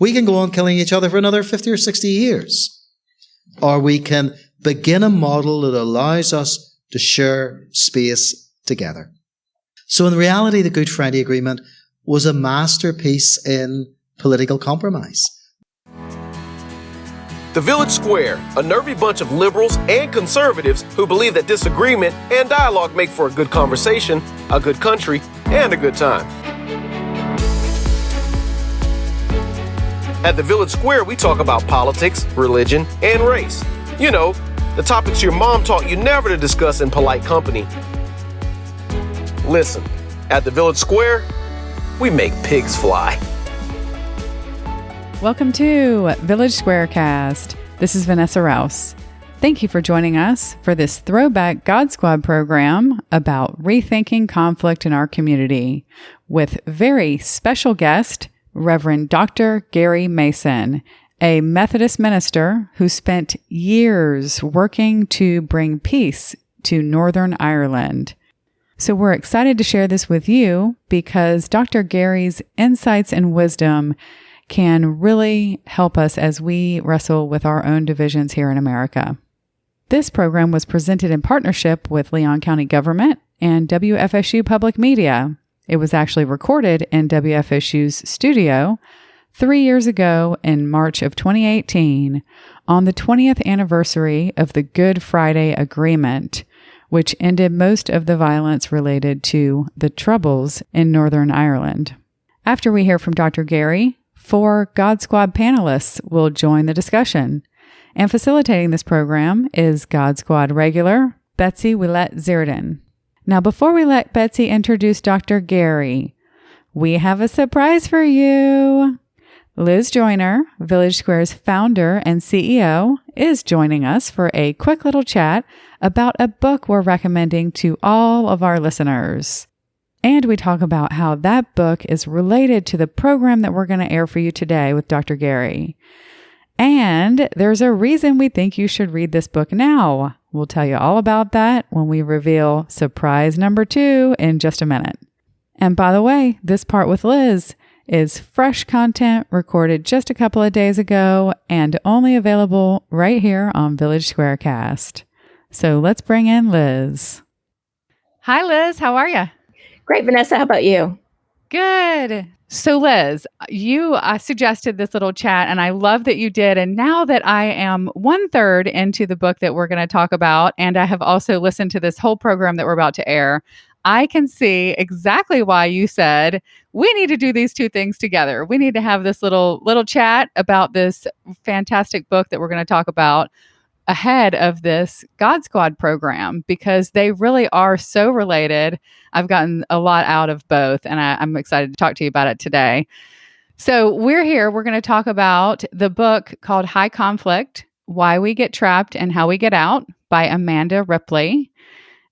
We can go on killing each other for another 50 or 60 years. Or we can begin a model that allows us to share space together. So in reality, the Good Friday Agreement was a masterpiece in political compromise. The Village Square, a nervy bunch of liberals and conservatives who believe that disagreement and dialogue make for a good conversation, a good country, and a good time. At the Village Square, we talk about politics, religion, and race. You know, the topics your mom taught you never to discuss in polite company. Listen, at the Village Square, we make pigs fly. Welcome to Village SquareCast. This is Vanessa Rouse. Thank you for joining us for this throwback God Squad program about rethinking conflict in our community with very special guest, Reverend Dr. Gary Mason, a Methodist minister who spent years working to bring peace to Northern Ireland. So we're excited to share this with you because Dr. Gary's insights and wisdom can really help us as we wrestle with our own divisions here in America. This program was presented in partnership with Leon County Government and WFSU Public Media. It was actually recorded in WFSU's studio 3 years ago in March of 2018 on the 20th anniversary of the Good Friday Agreement, which ended most of the violence related to the Troubles in Northern Ireland. After we hear from Dr. Gary, 4 God Squad panelists will join the discussion. And facilitating this program is God Squad regular Betsy Willett-Zierden. Now, before we let Betsy introduce Dr. Gary, we have a surprise for you. Liz Joyner, Village Square's founder and CEO, is joining us for a quick little chat about a book we're recommending to all of our listeners. And we talk about how that book is related to the program that we're going to air for you today with Dr. Gary. And there's a reason we think you should read this book now. We'll tell you all about that when we reveal surprise number 2 in just a minute. And by the way, this part with Liz is fresh content recorded just a couple of days ago and only available right here on Village SquareCast. So let's bring in Liz. Hi, Liz. How are you? Great, Vanessa. How about you? Good. So Liz, you suggested this little chat and I love that you did. And now that I am 1/3 into the book that we're going to talk about, and I have also listened to this whole program that we're about to air, I can see exactly why you said we need to do these two things together. We need to have this little chat about this fantastic book that we're going to talk about ahead of this God Squad program because they really are so related. I've gotten a lot out of both, and I'm excited to talk to you about it today. So we're going to talk about the book called High Conflict, Why We Get Trapped and How We Get Out by Amanda Ripley.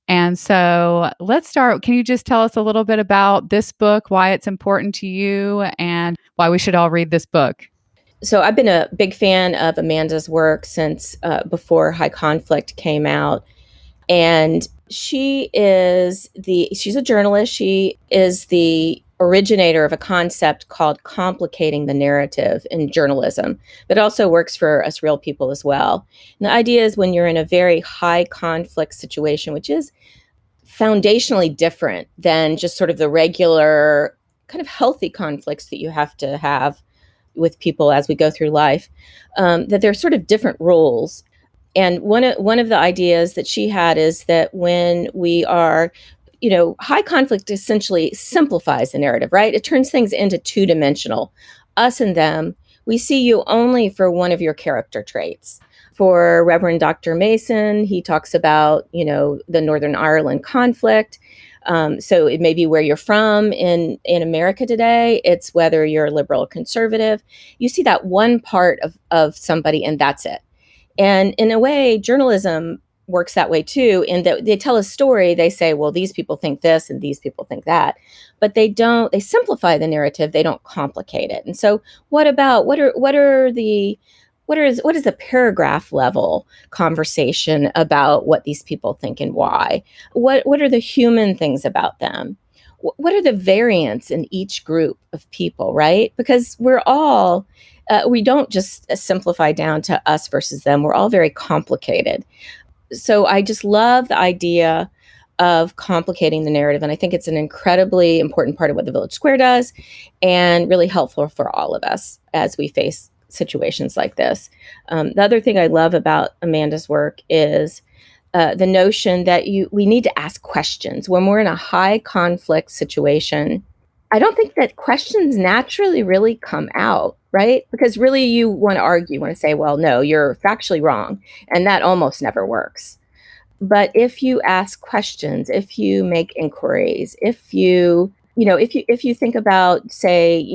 And so let's start. Can you just tell us a little bit about this book, why it's important to you, and why we should all read this book? So I've been a big fan of Amanda's work since before High Conflict came out. And she's a journalist. She is the originator of a concept called complicating the narrative in journalism, but also works for us real people as well. And the idea is when you're in a very high conflict situation, which is foundationally different than just sort of the regular kind of healthy conflicts that you have to have with people as we go through life, that there are sort of different rules. And one of the ideas that she had is that when we are, high conflict essentially simplifies the narrative, right? It turns things into 2-dimensional. Us and them, we see you only for one of your character traits. For Reverend Dr. Mason, he talks about, the Northern Ireland conflict. So it may be where you're from in America today. It's whether you're liberal or conservative. You see that one part of somebody and that's it. And in a way, journalism works that way too, in that they tell a story, they say, well, these people think this and these people think that, but they simplify the narrative, they don't complicate it. And so what is the paragraph level conversation about what these people think and why? What are the human things about them? What are the variants in each group of people, right? Because we're all we don't just simplify down to us versus them. We're all very complicated. So I just love the idea of complicating the narrative. And I think it's an incredibly important part of what the Village Square does, and really helpful for all of us as we face situations like this. The other thing I love about Amanda's work is the notion that we need to ask questions. When we're in a high conflict situation, I don't think that questions naturally really come out, right? Because really you want to argue, you want to say, well, no, you're factually wrong. And that almost never works. But if you ask questions, if you make inquiries, if you think about, say,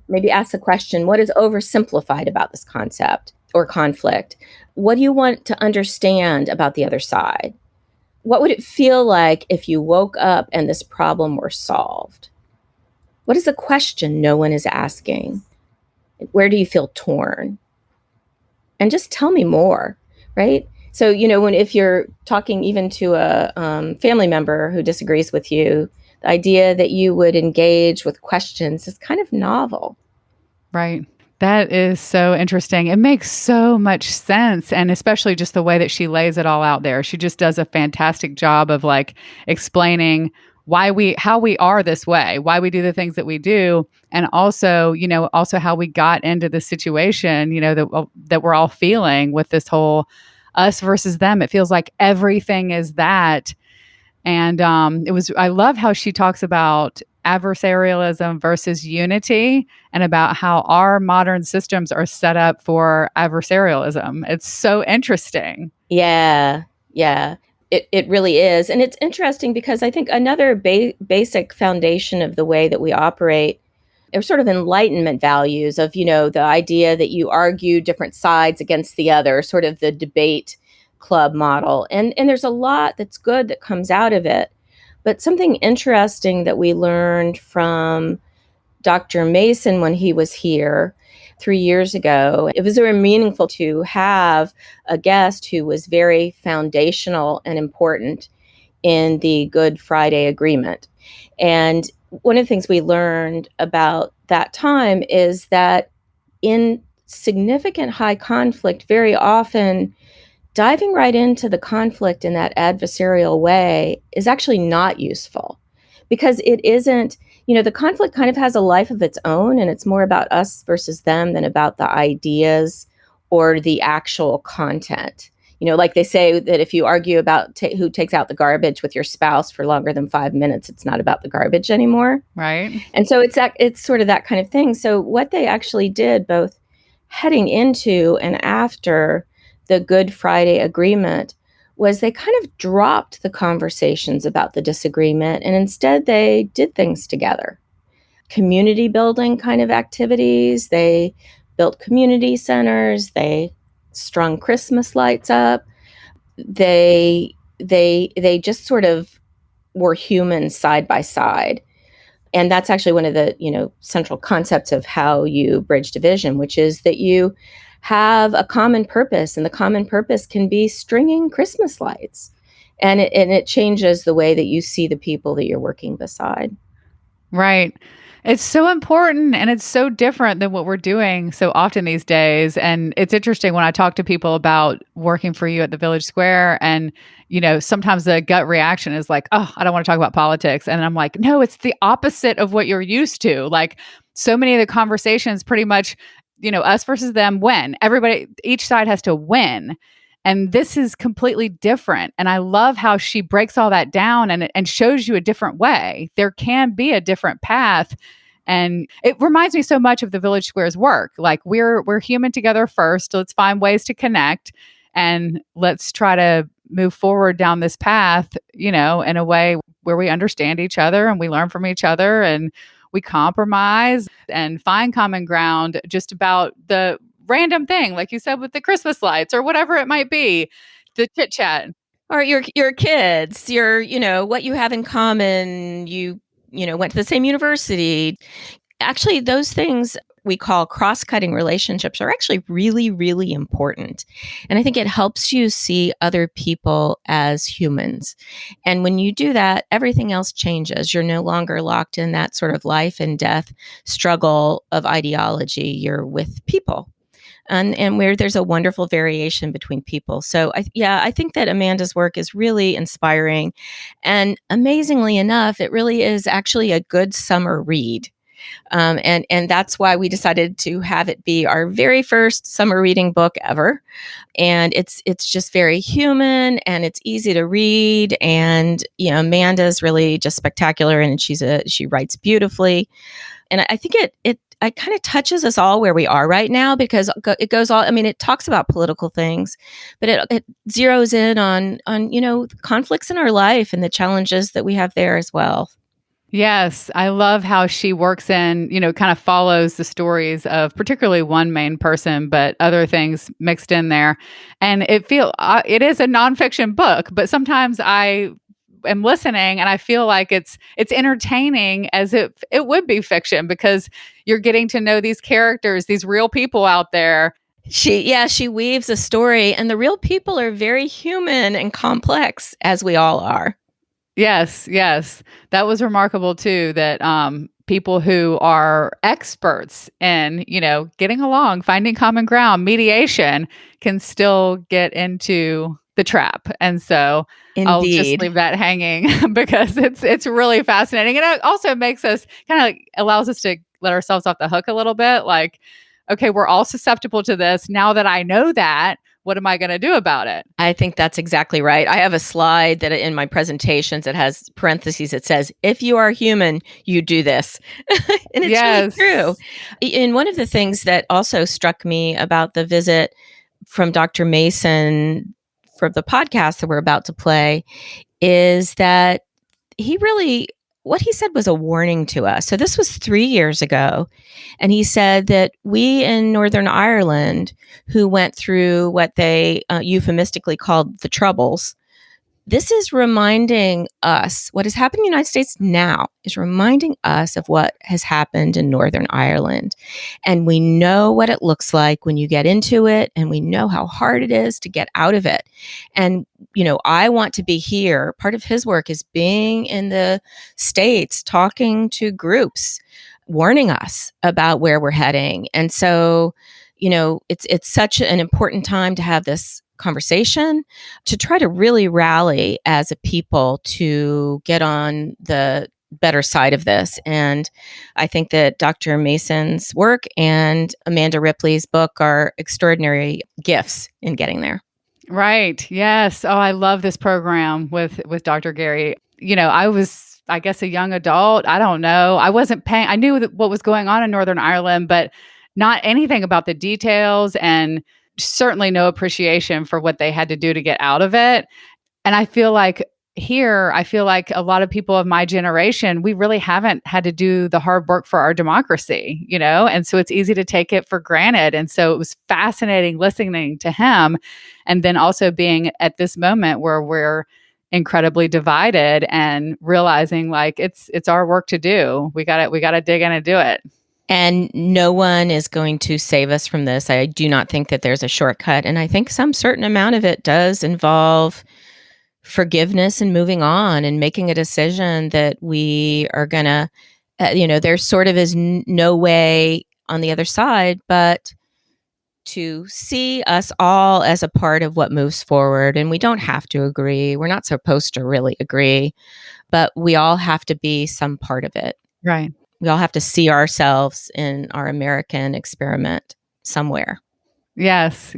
maybe ask the question, what is oversimplified about this concept or conflict? What do you want to understand about the other side? What would it feel like if you woke up and this problem were solved? What is the question no one is asking? Where do you feel torn? And just tell me more, right? So, if you're talking even to a family member who disagrees with you, the idea that you would engage with questions is kind of novel. Right. That is so interesting. It makes so much sense. And especially just the way that she lays it all out there. She just does a fantastic job of explaining how we are this way, why we do the things that we do. And also, how we got into the situation, that we're all feeling with this whole us versus them. It feels like everything is that. And I love how she talks about adversarialism versus unity, and about how our modern systems are set up for adversarialism. It's so interesting. Yeah. It really is. And it's interesting because I think another basic foundation of the way that we operate are sort of Enlightenment values of, the idea that you argue different sides against the other, sort of the debate club model. And there's a lot that's good that comes out of it. But something interesting that we learned from Dr. Mason when he was here 3 years ago, it was very meaningful to have a guest who was very foundational and important in the Good Friday Agreement. And one of the things we learned about that time is that in significant high conflict, very often diving right into the conflict in that adversarial way is actually not useful, because it isn't, the conflict kind of has a life of its own, and it's more about us versus them than about the ideas or the actual content. Like they say that if you argue about who takes out the garbage with your spouse for longer than 5 minutes, it's not about the garbage anymore. Right. And so it's sort of that kind of thing. So what they actually did, both heading into and after the Good Friday Agreement, was they kind of dropped the conversations about the disagreement, and instead they did things together. Community building kind of activities. They built community centers. They strung Christmas lights up. They just sort of were human side by side. And that's actually one of the, central concepts of how you bridge division, which is that you have a common purpose, and the common purpose can be stringing Christmas lights. And it changes the way that you see the people that you're working beside. Right. It's so important, and it's so different than what we're doing so often these days. And it's interesting when I talk to people about working for you at the Village Square, and, sometimes the gut reaction is like, oh, I don't want to talk about politics. And I'm like, no, it's the opposite of what you're used to. Like, so many of the conversations pretty much, us versus them win. Each side has to win. And this is completely different. And I love how she breaks all that down and shows you a different way. There can be a different path. And it reminds me so much of the Village Square's work. Like, we're human together first. Let's find ways to connect, and let's try to move forward down this path, in a way where we understand each other and we learn from each other, and we compromise and find common ground just about the random thing, like you said, with the Christmas lights or whatever it might be, the chit chat. Or your kids, what you have in common, you went to the same university. Actually, those things we call cross-cutting relationships are actually really, really important. And I think it helps you see other people as humans. And when you do that, everything else changes. You're no longer locked in that sort of life and death struggle of ideology. You're with people. And where there's a wonderful variation between people. So I think that Amanda's work is really inspiring. And amazingly enough, it really is actually a good summer read. And that's why we decided to have it be our very first summer reading book ever. And it's just very human and it's easy to read. And Amanda's really just spectacular, and she writes beautifully. And I think it kind of touches us all where we are right now, because it goes all. I mean, it talks about political things, but it zeroes in on conflicts in our life and the challenges that we have there as well. Yes, I love how she works in, kind of follows the stories of particularly one main person, but other things mixed in there. And it is a nonfiction book, but sometimes I am listening and I feel like it's entertaining as if it would be fiction, because you're getting to know these characters, these real people out there. She weaves a story, and the real people are very human and complex, as we all are. Yes. That was remarkable too, that people who are experts in, getting along, finding common ground, mediation, can still get into the trap. And so Indeed. I'll just leave that hanging because it's really fascinating. And it also makes us allows us to let ourselves off the hook a little bit. Like, okay, we're all susceptible to this. Now that I know that, what am I going to do about it? I think that's exactly right. I have a slide that in my presentations that has parentheses that says, if you are human, you do this. And it's really true. And one of the things that also struck me about the visit from Dr. Mason for the podcast that we're about to play is that what he said was a warning to us. So this was 3 years ago. And he said that we in Northern Ireland, who went through what they euphemistically called the Troubles, this is reminding us, what has happened in the United States now is reminding us of what has happened in Northern Ireland. And we know what it looks like when you get into it, and we know how hard it is to get out of it. And, I want to be here. Part of his work is being in the States, talking to groups, warning us about where we're heading. And so, it's such an important time to have this conversation, to try to really rally as a people to get on the better side of this. And I think that Dr. Mason's work and Amanda Ripley's book are extraordinary gifts in getting there. Right. Yes. Oh, I love this program with Dr. Gary. I was, I guess, a young adult. I don't know. I wasn't paying. I knew what was going on in Northern Ireland, but not anything about the details, and certainly no appreciation for what they had to do to get out of it. And I feel like a lot of people of my generation, we really haven't had to do the hard work for our democracy, and so it's easy to take it for granted. And so it was fascinating listening to him, and then also being at this moment where we're incredibly divided and realizing like it's our work to do. We got to dig in and do it. And no one is going to save us from this. I do not think that there's a shortcut. And I think some certain amount of it does involve forgiveness and moving on and making a decision that we are going to, there sort of is no way on the other side, but to see us all as a part of what moves forward. And we don't have to agree. We're not supposed to really agree, but we all have to be some part of it. Right. We all have to see ourselves in our American experiment somewhere. Yes.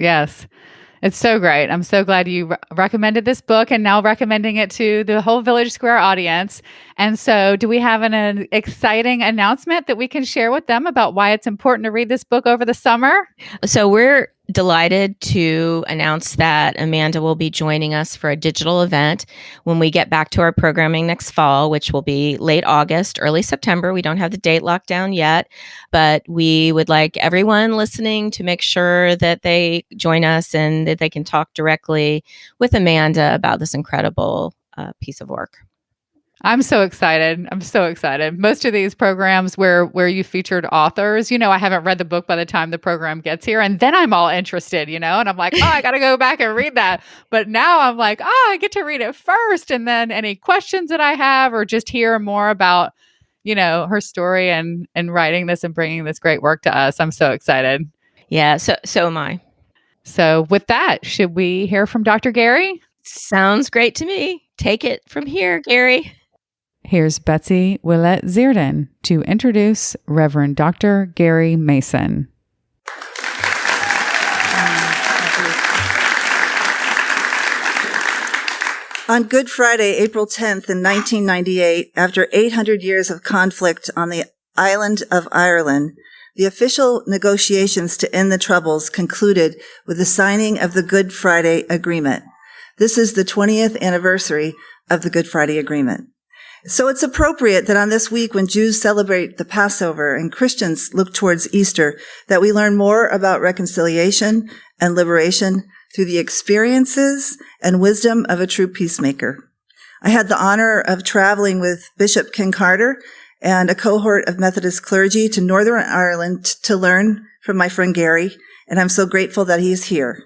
It's so great. I'm so glad you recommended this book and now recommending it to the whole Village Square audience. And so do we have an exciting announcement that we can share with them about why it's important to read this book over the summer? So we're delighted to announce that Amanda will be joining us for a digital event when we get back to our programming next fall, which will be late August, early September. We don't have the date locked down yet, but we would like everyone listening to make sure that they join us and that they can talk directly with Amanda about this incredible piece of work. I'm so excited. I'm so excited. Most of these programs where you featured authors, I haven't read the book by the time the program gets here. And then I'm all interested, and I'm like, oh, I got to go back and read that. But now I'm like, oh, I get to read it first. And then any questions that I have or just hear more about, her story and writing this and bringing this great work to us. I'm so excited. Yeah, so am I. So with that, should we hear from Dr. Gary? Sounds great to me. Take it from here, Gary. Here's Betsy Willett-Zierden to introduce Reverend Dr. Gary Mason. On Good Friday, April 10th in 1998, after 800 years of conflict on the island of Ireland, the official negotiations to end the Troubles concluded with the signing of the Good Friday Agreement. This is the 20th anniversary of the Good Friday Agreement. So it's appropriate that on this week when Jews celebrate the Passover and Christians look towards Easter, that we learn more about reconciliation and liberation through the experiences and wisdom of a true peacemaker. I had the honor of traveling with Bishop Ken Carter and a cohort of Methodist clergy to Northern Ireland to learn from my friend Gary, and I'm so grateful that he's here.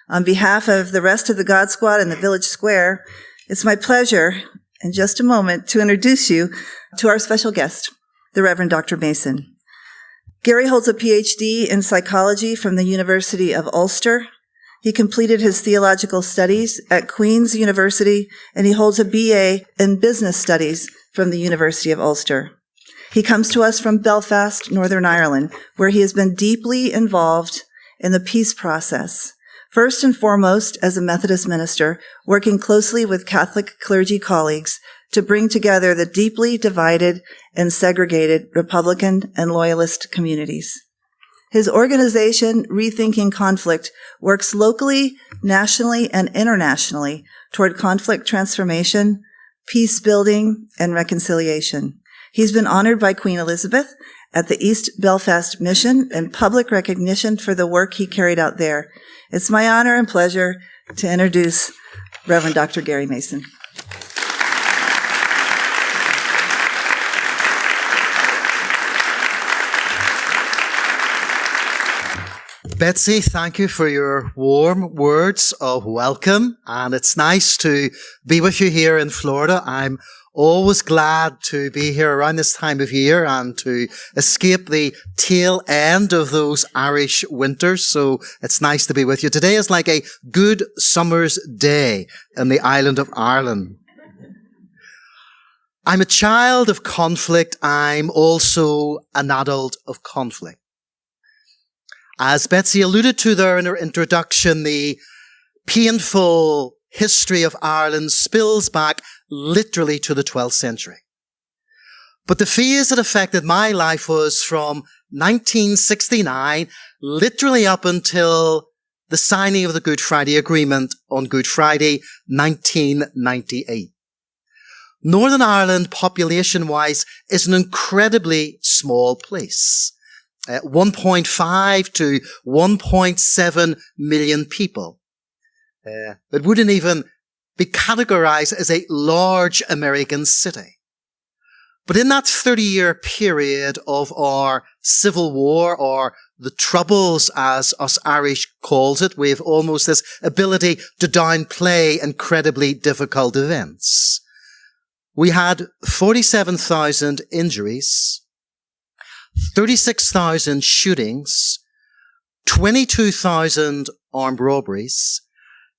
On behalf of the rest of the God Squad and the Village Square, it's my pleasure in just a moment to introduce you to our special guest, the Reverend Dr. Mason. Gary holds a PhD in psychology from the University of Ulster. He completed his theological studies at Queen's University, and he holds a BA in business studies from the University of Ulster. He comes to us from Belfast, Northern Ireland, where he has been deeply involved in the peace process. First and foremost, as a Methodist minister, working closely with Catholic clergy colleagues to bring together the deeply divided and segregated Republican and Loyalist communities. His organization, Rethinking Conflict, works locally, nationally, and internationally toward conflict transformation, peace building, and reconciliation. He's been honored by Queen Elizabeth at the East Belfast Mission and public recognition for the work he carried out there. It's my honor and pleasure to introduce Reverend Dr. Gary Mason. Betsy, thank you for your warm words of welcome. And it's nice to be with you here in Florida. I'm always glad to be here around this time of year and to escape the tail end of those Irish winters. So it's nice to be with you. Today is like a good summer's day in the island of Ireland. I'm a child of conflict. I'm also an adult of conflict. As Betsy alluded to there in her introduction, the painful history of Ireland spills back literally to the 12th century. But the phase that affected my life was from 1969, literally up until the signing of the Good Friday Agreement on Good Friday, 1998. Northern Ireland, population-wise, is an incredibly small place. 1.5 to 1.7 million people. It wouldn't even be categorized as a large American city. But in that 30-year period of our Civil War, or the Troubles as us Irish calls it, we have almost this ability to downplay incredibly difficult events. We had 47,000 injuries, 36,000 shootings, 22,000 armed robberies,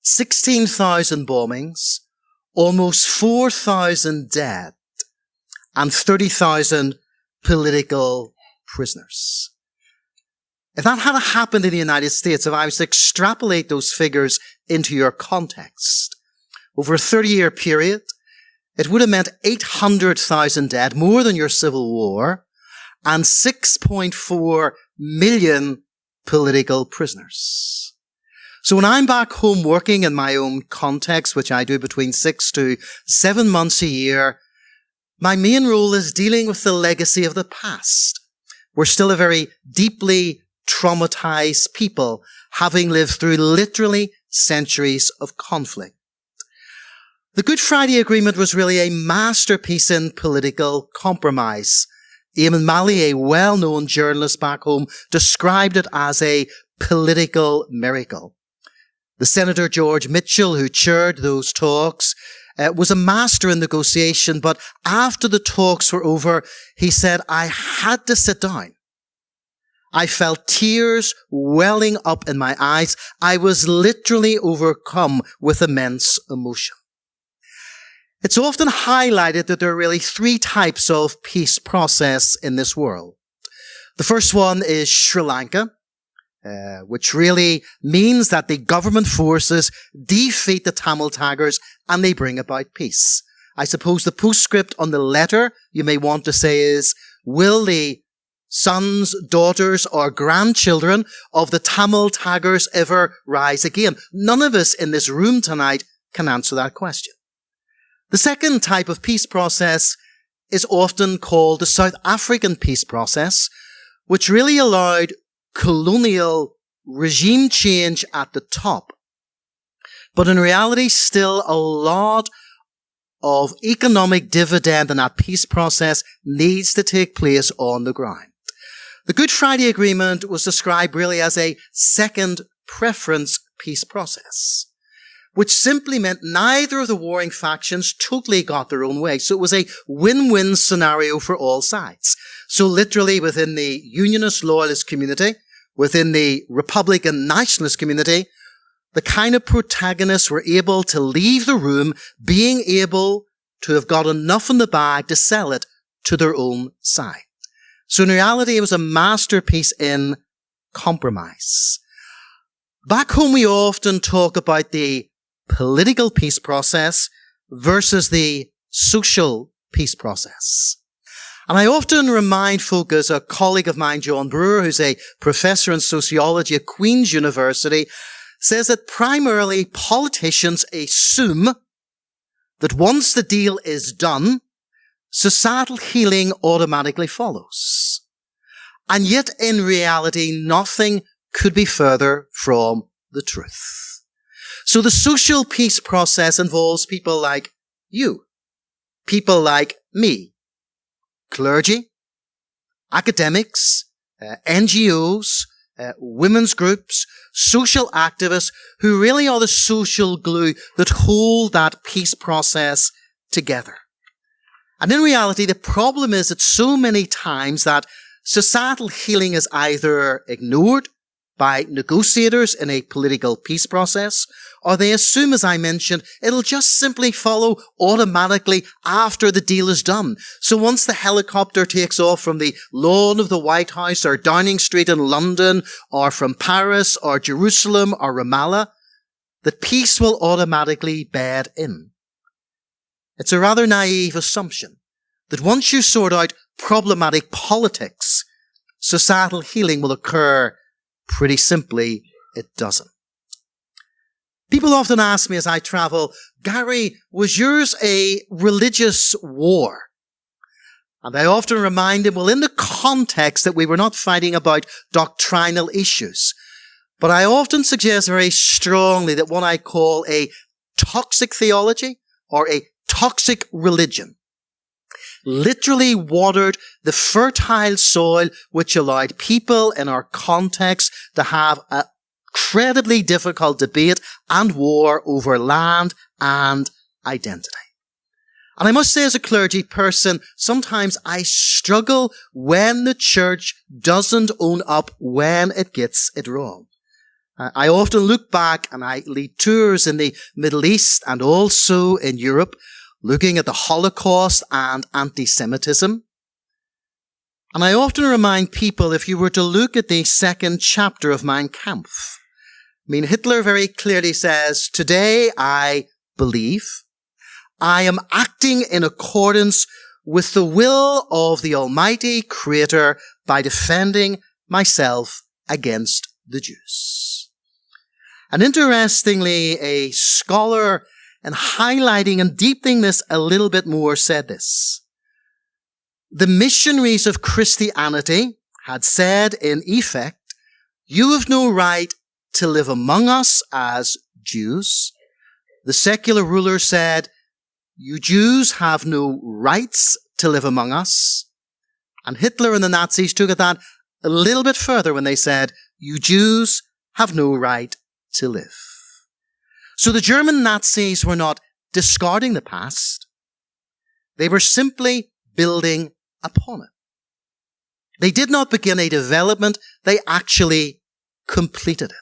16,000 bombings, almost 4,000 dead, and 30,000 political prisoners. If that had happened in the United States, if I was to extrapolate those figures into your context, over a 30-year period, it would have meant 800,000 dead, more than your Civil War, and 6.4 million political prisoners. So when I'm back home working in my own context, which I do between 6 to 7 months a year, my main role is dealing with the legacy of the past. We're still a very deeply traumatized people, having lived through literally centuries of conflict. The Good Friday Agreement was really a masterpiece in political compromise. Eamon Malley, a well-known journalist back home, described it as a political miracle. The Senator George Mitchell, who chaired those talks, was a master in negotiation, but after the talks were over, he said, I had to sit down. I felt tears welling up in my eyes. I was literally overcome with immense emotion. It's often highlighted that there are really three types of peace process in this world. The first one is Sri Lanka, which really means that the government forces defeat the Tamil Tigers and they bring about peace. I suppose the postscript on the letter you may want to say is, will the sons, daughters, or grandchildren of the Tamil Tigers ever rise again? None of us in this room tonight can answer that question. The second type of peace process is often called the South African peace process, which really allowed colonial regime change at the top. But in reality, still a lot of economic dividend in that peace process needs to take place on the ground. The Good Friday Agreement was described really as a second preference peace process, which simply meant neither of the warring factions totally got their own way. So it was a win-win scenario for all sides. So literally within the Unionist Loyalist community, within the Republican Nationalist community, the kind of protagonists were able to leave the room being able to have got enough in the bag to sell it to their own side. So in reality, it was a masterpiece in compromise. Back home, we often talk about the political peace process versus the social peace process. And I often remind folk, as a colleague of mine, John Brewer, who's a professor in sociology at Queen's University, says that primarily politicians assume that once the deal is done, societal healing automatically follows. And yet, in reality, nothing could be further from the truth. So the social peace process involves people like you, people like me, clergy, academics, NGOs, women's groups, social activists who really are the social glue that hold that peace process together. And in reality, the problem is that so many times that societal healing is either ignored by negotiators in a political peace process, or they assume, as I mentioned, it'll just simply follow automatically after the deal is done. So once the helicopter takes off from the lawn of the White House or Downing Street in London or from Paris or Jerusalem or Ramallah, that peace will automatically bed in. It's a rather naive assumption that once you sort out problematic politics, societal healing will occur. Pretty simply, it doesn't. People often ask me as I travel, Gary, was yours a religious war? And I often remind them, well, in the context that we were not fighting about doctrinal issues, but I often suggest very strongly that what I call a toxic theology or a toxic religion literally watered the fertile soil which allowed people in our context to have a incredibly difficult debate and war over land and identity. And I must say, as a clergy person, sometimes I struggle when the church doesn't own up when it gets it wrong. I often look back and I lead tours in the Middle East and also in Europe, looking at the Holocaust and anti-Semitism. And I often remind people, if you were to look at the second chapter of Mein Kampf, Hitler very clearly says, today I believe I am acting in accordance with the will of the Almighty Creator by defending myself against the Jews. And interestingly, a scholar, and highlighting and deepening this a little bit more, said this. The missionaries of Christianity had said, in effect, you have no right to live among us as Jews. The secular ruler said, you Jews have no rights to live among us. And Hitler and the Nazis took it that a little bit further when they said, you Jews have no right to live. So the German Nazis were not discarding the past. They were simply building upon it. They did not begin a development, they actually completed it.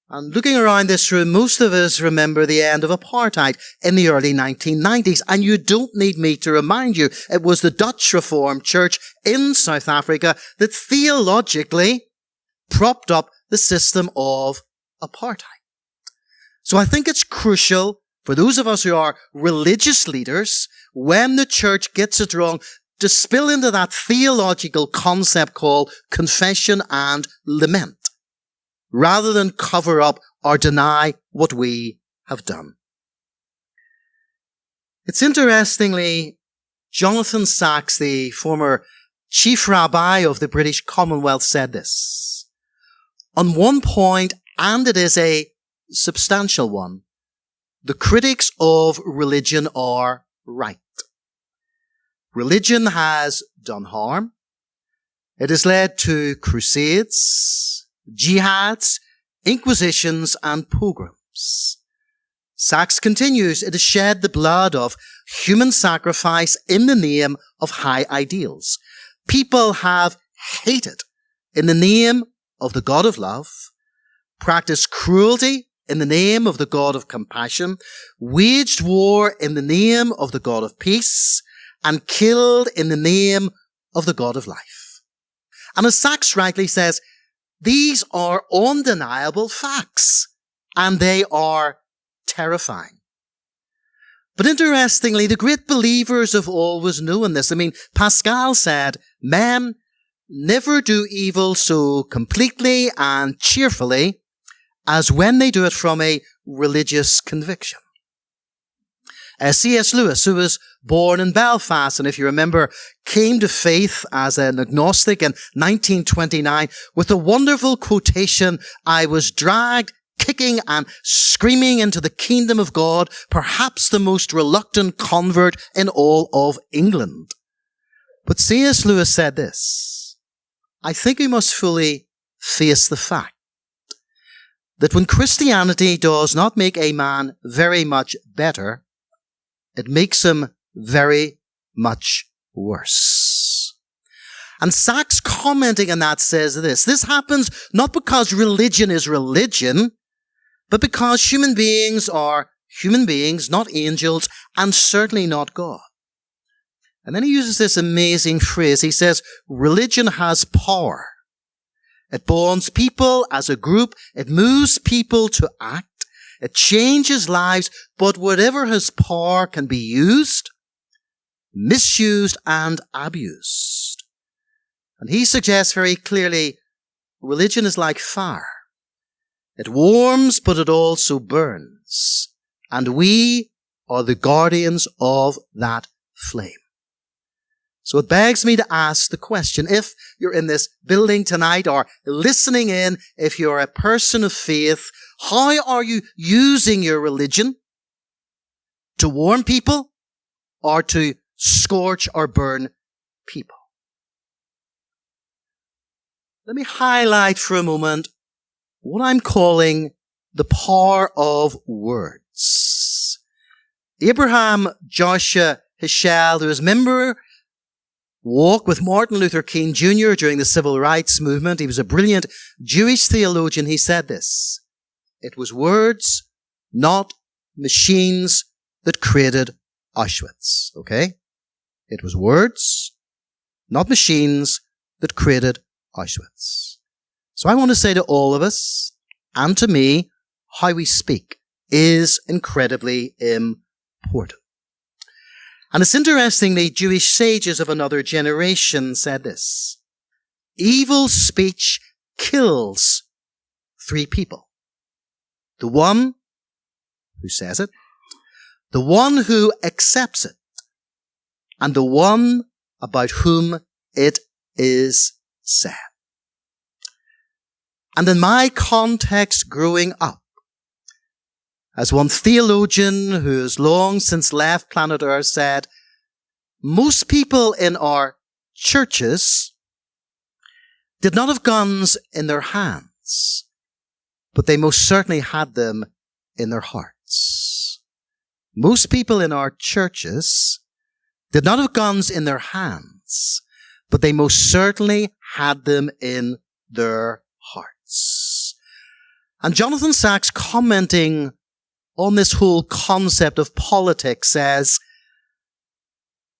And looking around this room, most of us remember the end of apartheid in the early 1990s. And you don't need me to remind you, it was the Dutch Reformed Church in South Africa that theologically propped up the system of apartheid. So I think it's crucial for those of us who are religious leaders, when the church gets it wrong, to spill into that theological concept called confession and lament, rather than cover up or deny what we have done. It's interestingly, Jonathan Sacks, the former chief rabbi of the British Commonwealth, said this. On one point, and it is a substantial one, the critics of religion are right. Religion has done harm. It has led to crusades, jihads, inquisitions, and pogroms. Sacks continues, it has shed the blood of human sacrifice in the name of high ideals. People have hated in the name of the God of love, practiced cruelty in the name of the God of compassion, waged war in the name of the God of peace, and killed in the name of the God of life. And as Sacks rightly says, these are undeniable facts, and they are terrifying. But interestingly, the great believers have always known this. I mean, Pascal said, men never do evil so completely and cheerfully as when they do it from a religious conviction. C.S. Lewis, who was born in Belfast, and if you remember, came to faith as an agnostic in 1929 with a wonderful quotation, I was dragged kicking and screaming into the kingdom of God, perhaps the most reluctant convert in all of England. But C.S. Lewis said this, I think we must fully face the fact that when Christianity does not make a man very much better, it makes him very much worse. And Sacks, commenting on that, says this happens not because religion is religion, but because human beings are human beings, not angels, and certainly not God. And then he uses this amazing phrase. He says, religion has power. It bonds people as a group. It moves people to act. It changes lives, but whatever has power can be used, misused, and abused. And he suggests very clearly, religion is like fire. It warms, but it also burns. And we are the guardians of that flame. So it begs me to ask the question, if you're in this building tonight or listening in, if you're a person of faith, how are you using your religion to warn people or to scorch or burn people? Let me highlight for a moment what I'm calling the power of words. Abraham Joshua Heschel, who was a member walk with Martin Luther King Jr. during the Civil Rights Movement. He was a brilliant Jewish theologian. He said this, it was words, not machines, that created Auschwitz. Okay? It was words, not machines, that created Auschwitz. So I want to say to all of us, and to me, how we speak is incredibly important. And it's interesting, the Jewish sages of another generation said this, evil speech kills three people. The one who says it, the one who accepts it, and the one about whom it is said. And in my context growing up, As one theologian who has long since left planet Earth said, most people in our churches did not have guns in their hands, but they most certainly had them in their hearts. Most people in our churches did not have guns in their hands, but they most certainly had them in their hearts. And Jonathan Sacks, commenting on this whole concept of politics, says,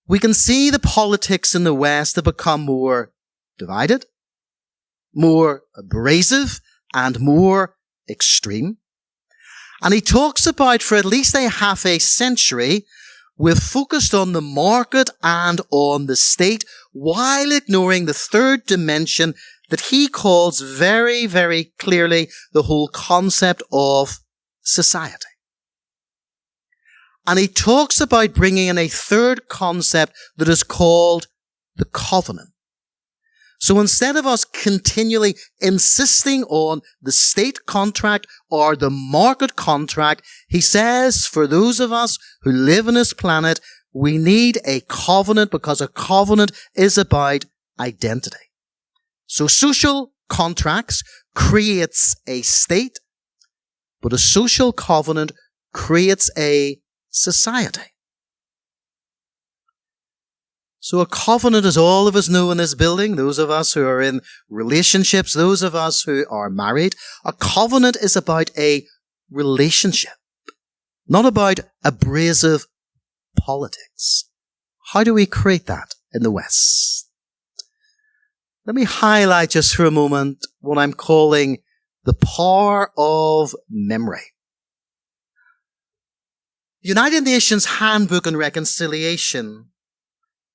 we can see the politics in the West have become more divided, more abrasive, and more extreme. And he talks about, for at least a half a century, we've focused on the market and on the state while ignoring the third dimension that he calls very, very clearly the whole concept of society. And he talks about bringing in a third concept that is called the covenant. So instead of us continually insisting on the state contract or the market contract, he says for those of us who live on this planet, we need a covenant because a covenant is about identity. So social contracts creates a state, but a social covenant creates a society. So a covenant, as all of us know in this building, those of us who are in relationships, those of us who are married, a covenant is about a relationship, not about abrasive politics. How do we create that in the West? Let me highlight just for a moment what I'm calling the power of memory. United Nations Handbook on Reconciliation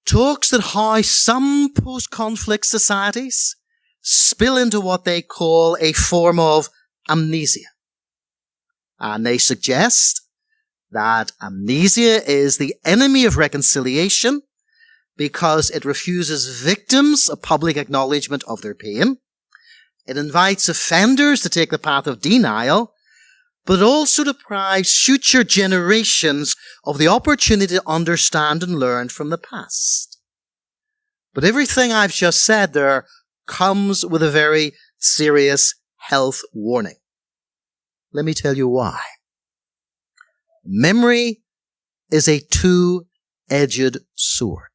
talks that how some post-conflict societies spill into what they call a form of amnesia. And they suggest that amnesia is the enemy of reconciliation because it refuses victims a public acknowledgement of their pain. It invites offenders to take the path of denial, but it also deprives future generations of the opportunity to understand and learn from the past. But everything I've just said there comes with a very serious health warning. Let me tell you why. Memory is a two-edged sword.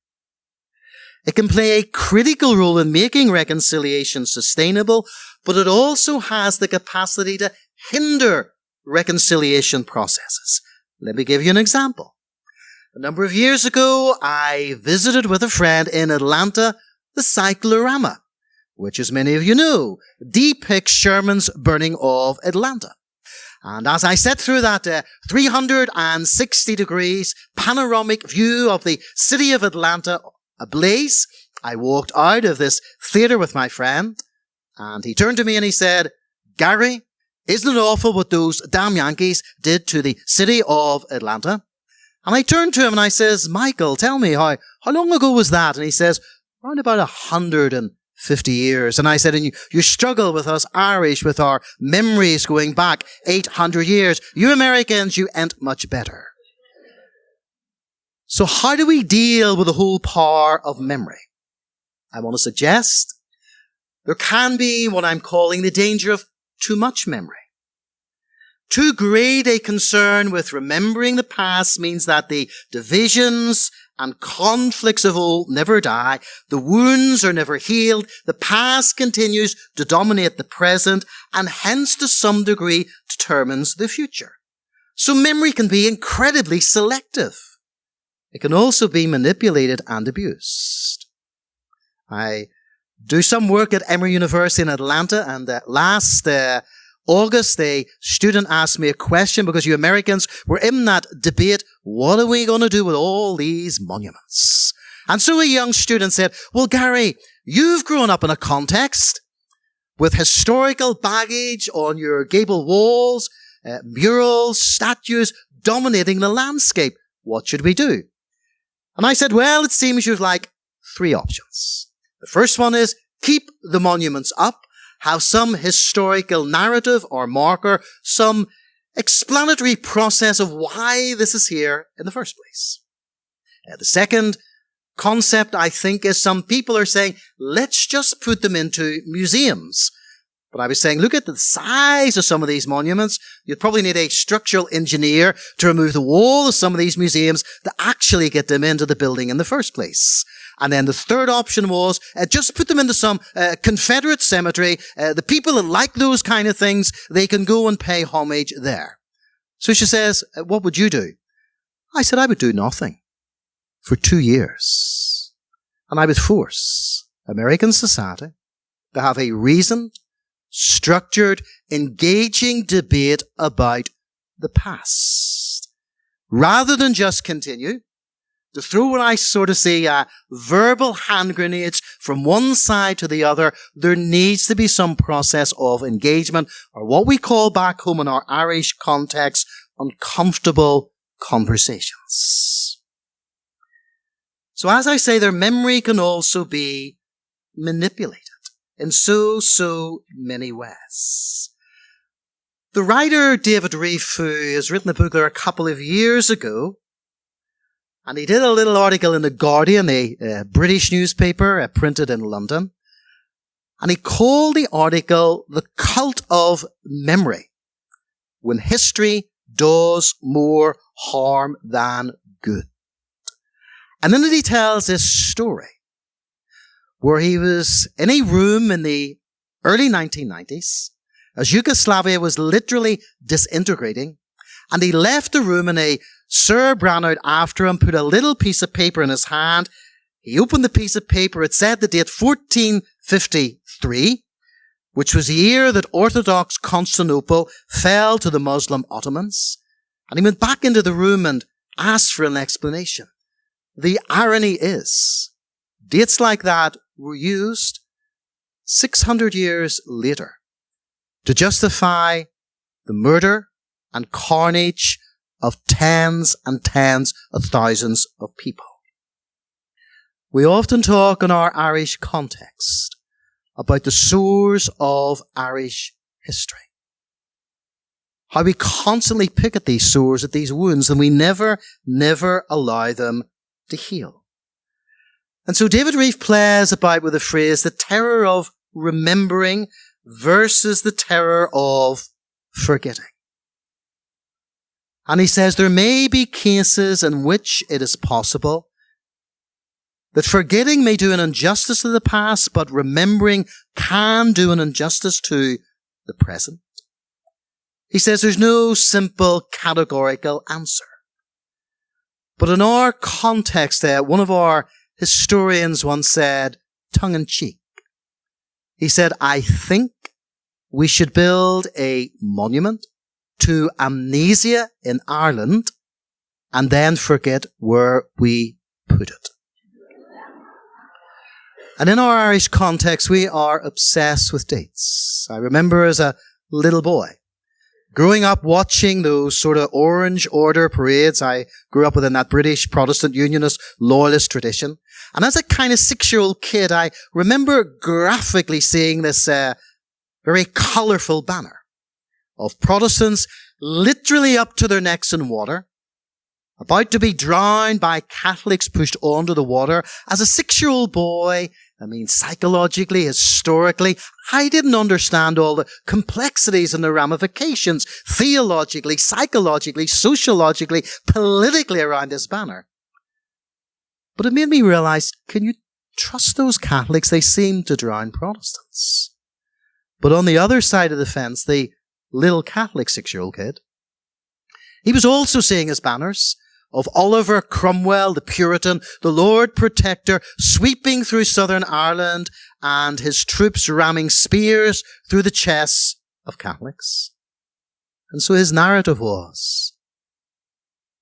It can play a critical role in making reconciliation sustainable, but it also has the capacity to hinder reconciliation processes. Let me give you an example. A number of years ago, I visited with a friend in Atlanta the cyclorama, which, as many of you know, depicts Sherman's burning of Atlanta. And as I sat through that 360 degrees panoramic view of the city of Atlanta ablaze, I walked out of this theater with my friend, and he turned to me and he said, "Gary, isn't it awful what those damn Yankees did to the city of Atlanta?" And I turned to him and I says, "Michael, tell me, how long ago was that?" And he says, "Around about 150 years. And I said, "And you struggle with us Irish, with our memories going back 800 years. You Americans, you ain't much better." So how do we deal with the whole power of memory? I want to suggest there can be what I'm calling the danger of too much memory. Too great a concern with remembering the past means that the divisions and conflicts of old never die. The wounds are never healed. The past continues to dominate the present and hence to some degree determines the future. So memory can be incredibly selective. It can also be manipulated and abused. I do some work at Emory University in Atlanta, and last August, a student asked me a question because you Americans were in that debate, what are we going to do with all these monuments? And so a young student said, "Well, Gary, you've grown up in a context with historical baggage on your gable walls, murals, statues dominating the landscape. What should we do?" And I said, "Well, it seems you've like three options. The first one is keep the monuments up, have some historical narrative or marker, some explanatory process of why this is here in the first place. The second concept, I think, is some people are saying, let's just put them into museums. But I was saying, look at the size of some of these monuments. You'd probably need a structural engineer to remove the wall of some of these museums to actually get them into the building in the first place. And then the third option was, just put them into some Confederate cemetery. The people that like those kind of things, they can go and pay homage there. So she says, what would you do? I said, I would do nothing for 2 years. And I would force American society to have a reasoned, structured, engaging debate about the past. Rather than just continue to throw what I sort of see verbal hand grenades from one side to the other, there needs to be some process of engagement, or what we call back home in our Irish context, uncomfortable conversations. So as I say, their memory can also be manipulated in so many ways. The writer David Reef, who has written a book there a couple of years ago, and he did a little article in The Guardian, a British newspaper printed in London, and he called the article The Cult of Memory, when history does more harm than good. And then he tells this story where he was in a room in the early 1990s as Yugoslavia was literally disintegrating, and he left the room and a Serb ran out after him, put a little piece of paper in his hand. He opened the piece of paper. It said the date 1453, which was the year that Orthodox Constantinople fell to the Muslim Ottomans. And he went back into the room and asked for an explanation. The irony is, dates like that were used 600 years later to justify the murder and carnage of tens and tens of thousands of people. We often talk in our Irish context about the sores of Irish history. How we constantly pick at these sores, at these wounds, and we never allow them to heal. And so David Reef plays about with the phrase, the terror of remembering versus the terror of forgetting. And he says there may be cases in which it is possible that forgetting may do an injustice to the past, but remembering can do an injustice to the present. He says there's no simple categorical answer. But in our context there, one of our historians once said, tongue-in-cheek, he said, I think we should build a monument to amnesia in Ireland and then forget where we put it. And in our Irish context, we are obsessed with dates. I remember as a little boy, growing up watching those sort of Orange Order parades. I grew up within that British Protestant Unionist loyalist tradition. And as a kind of 6-year-old kid, I remember graphically seeing this very colourful banner of Protestants literally up to their necks in water, about to be drowned by Catholics pushed onto the water. As a 6-year-old boy, I mean, psychologically, historically, I didn't understand all the complexities and the ramifications, theologically, psychologically, sociologically, politically around this banner. But it made me realize, can you trust those Catholics? They seem to drown Protestants. But on the other side of the fence, the little Catholic 6-year-old kid, he was also seeing his banners of Oliver Cromwell, the Puritan, the Lord Protector, sweeping through southern Ireland, and his troops ramming spears through the chests of Catholics. And so his narrative was,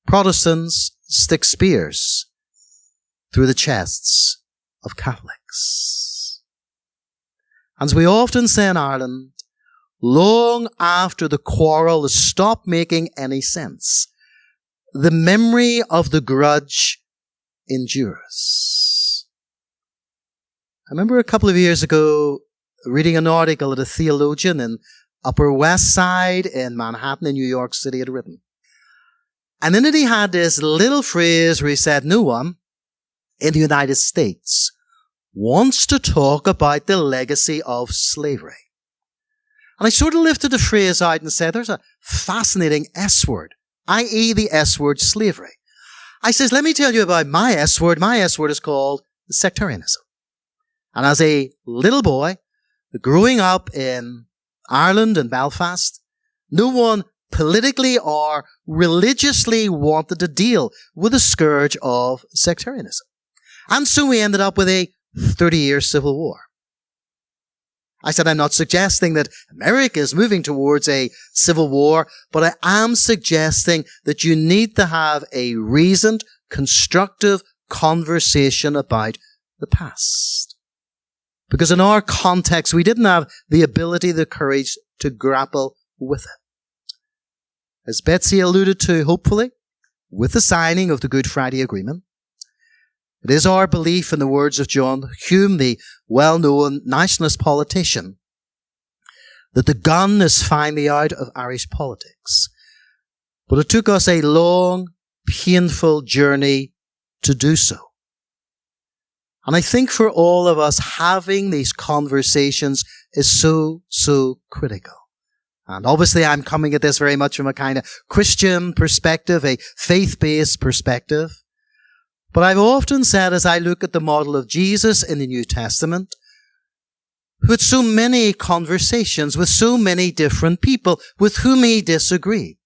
Protestants stick spears through the chests of Catholics. And as we often say in Ireland, long after the quarrel has stopped making any sense, the memory of the grudge endures. I remember a couple of years ago reading an article that a theologian in Upper West Side in Manhattan in New York City had written. And in it he had this little phrase where he said, no one in the United States wants to talk about the legacy of slavery. And I sort of lifted the phrase out and said, there's a fascinating S word, i.e. the S word slavery. I says, let me tell you about my S word. My S word is called sectarianism. And as a little boy, growing up in Ireland and Belfast, no one politically or religiously wanted to deal with the scourge of sectarianism. And so we ended up with a 30-year civil war. I said, I'm not suggesting that America is moving towards a civil war, but I am suggesting that you need to have a reasoned, constructive conversation about the past. Because in our context, we didn't have the ability, the courage to grapple with it. As Betsy alluded to, hopefully, with the signing of the Good Friday Agreement, it is our belief, in the words of John Hume, the well-known nationalist politician, that the gun is finally out of Irish politics. But it took us a long, painful journey to do so. And I think for all of us, having these conversations is so, so critical. And obviously I'm coming at this very much from a kind of Christian perspective, a faith-based perspective. But I've often said, as I look at the model of Jesus in the New Testament, who had so many conversations with so many different people with whom he disagreed.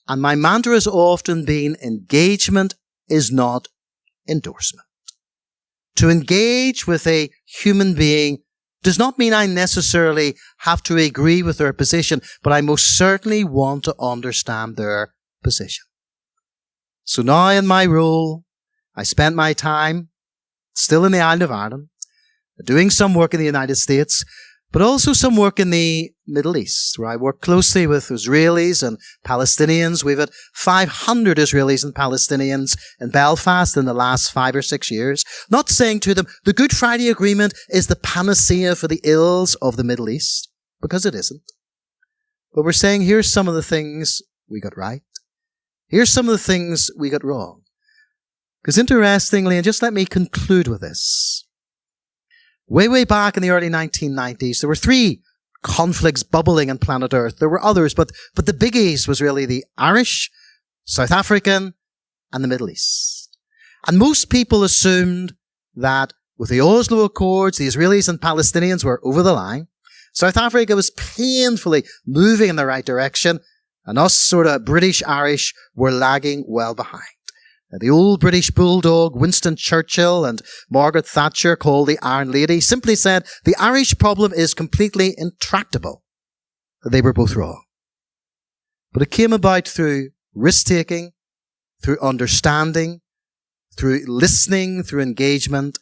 And my mantra has often been, engagement is not endorsement. To engage with a human being does not mean I necessarily have to agree with their position, but I most certainly want to understand their position. So now in my role, I spent my time still in the island of Ireland, doing some work in the United States, but also some work in the Middle East, where I work closely with Israelis and Palestinians. We've had 500 Israelis and Palestinians in Belfast in the last 5 or 6 years. Not saying to them, the Good Friday Agreement is the panacea for the ills of the Middle East, because it isn't. But we're saying, here's some of the things we got right. Here's some of the things we got wrong. Because interestingly, and just let me conclude with this, way back in the early 1990s, there were 3 conflicts bubbling on planet Earth. There were others, but the biggies was really the Irish, South African, and the Middle East. And most people assumed that with the Oslo Accords, the Israelis and Palestinians were over the line. South Africa was painfully moving in the right direction, and us sort of British Irish were lagging well behind. The old British bulldog, Winston Churchill and Margaret Thatcher, called the Iron Lady, simply said the Irish problem is completely intractable. They were both wrong. But it came about through risk-taking, through understanding, through listening, through engagement,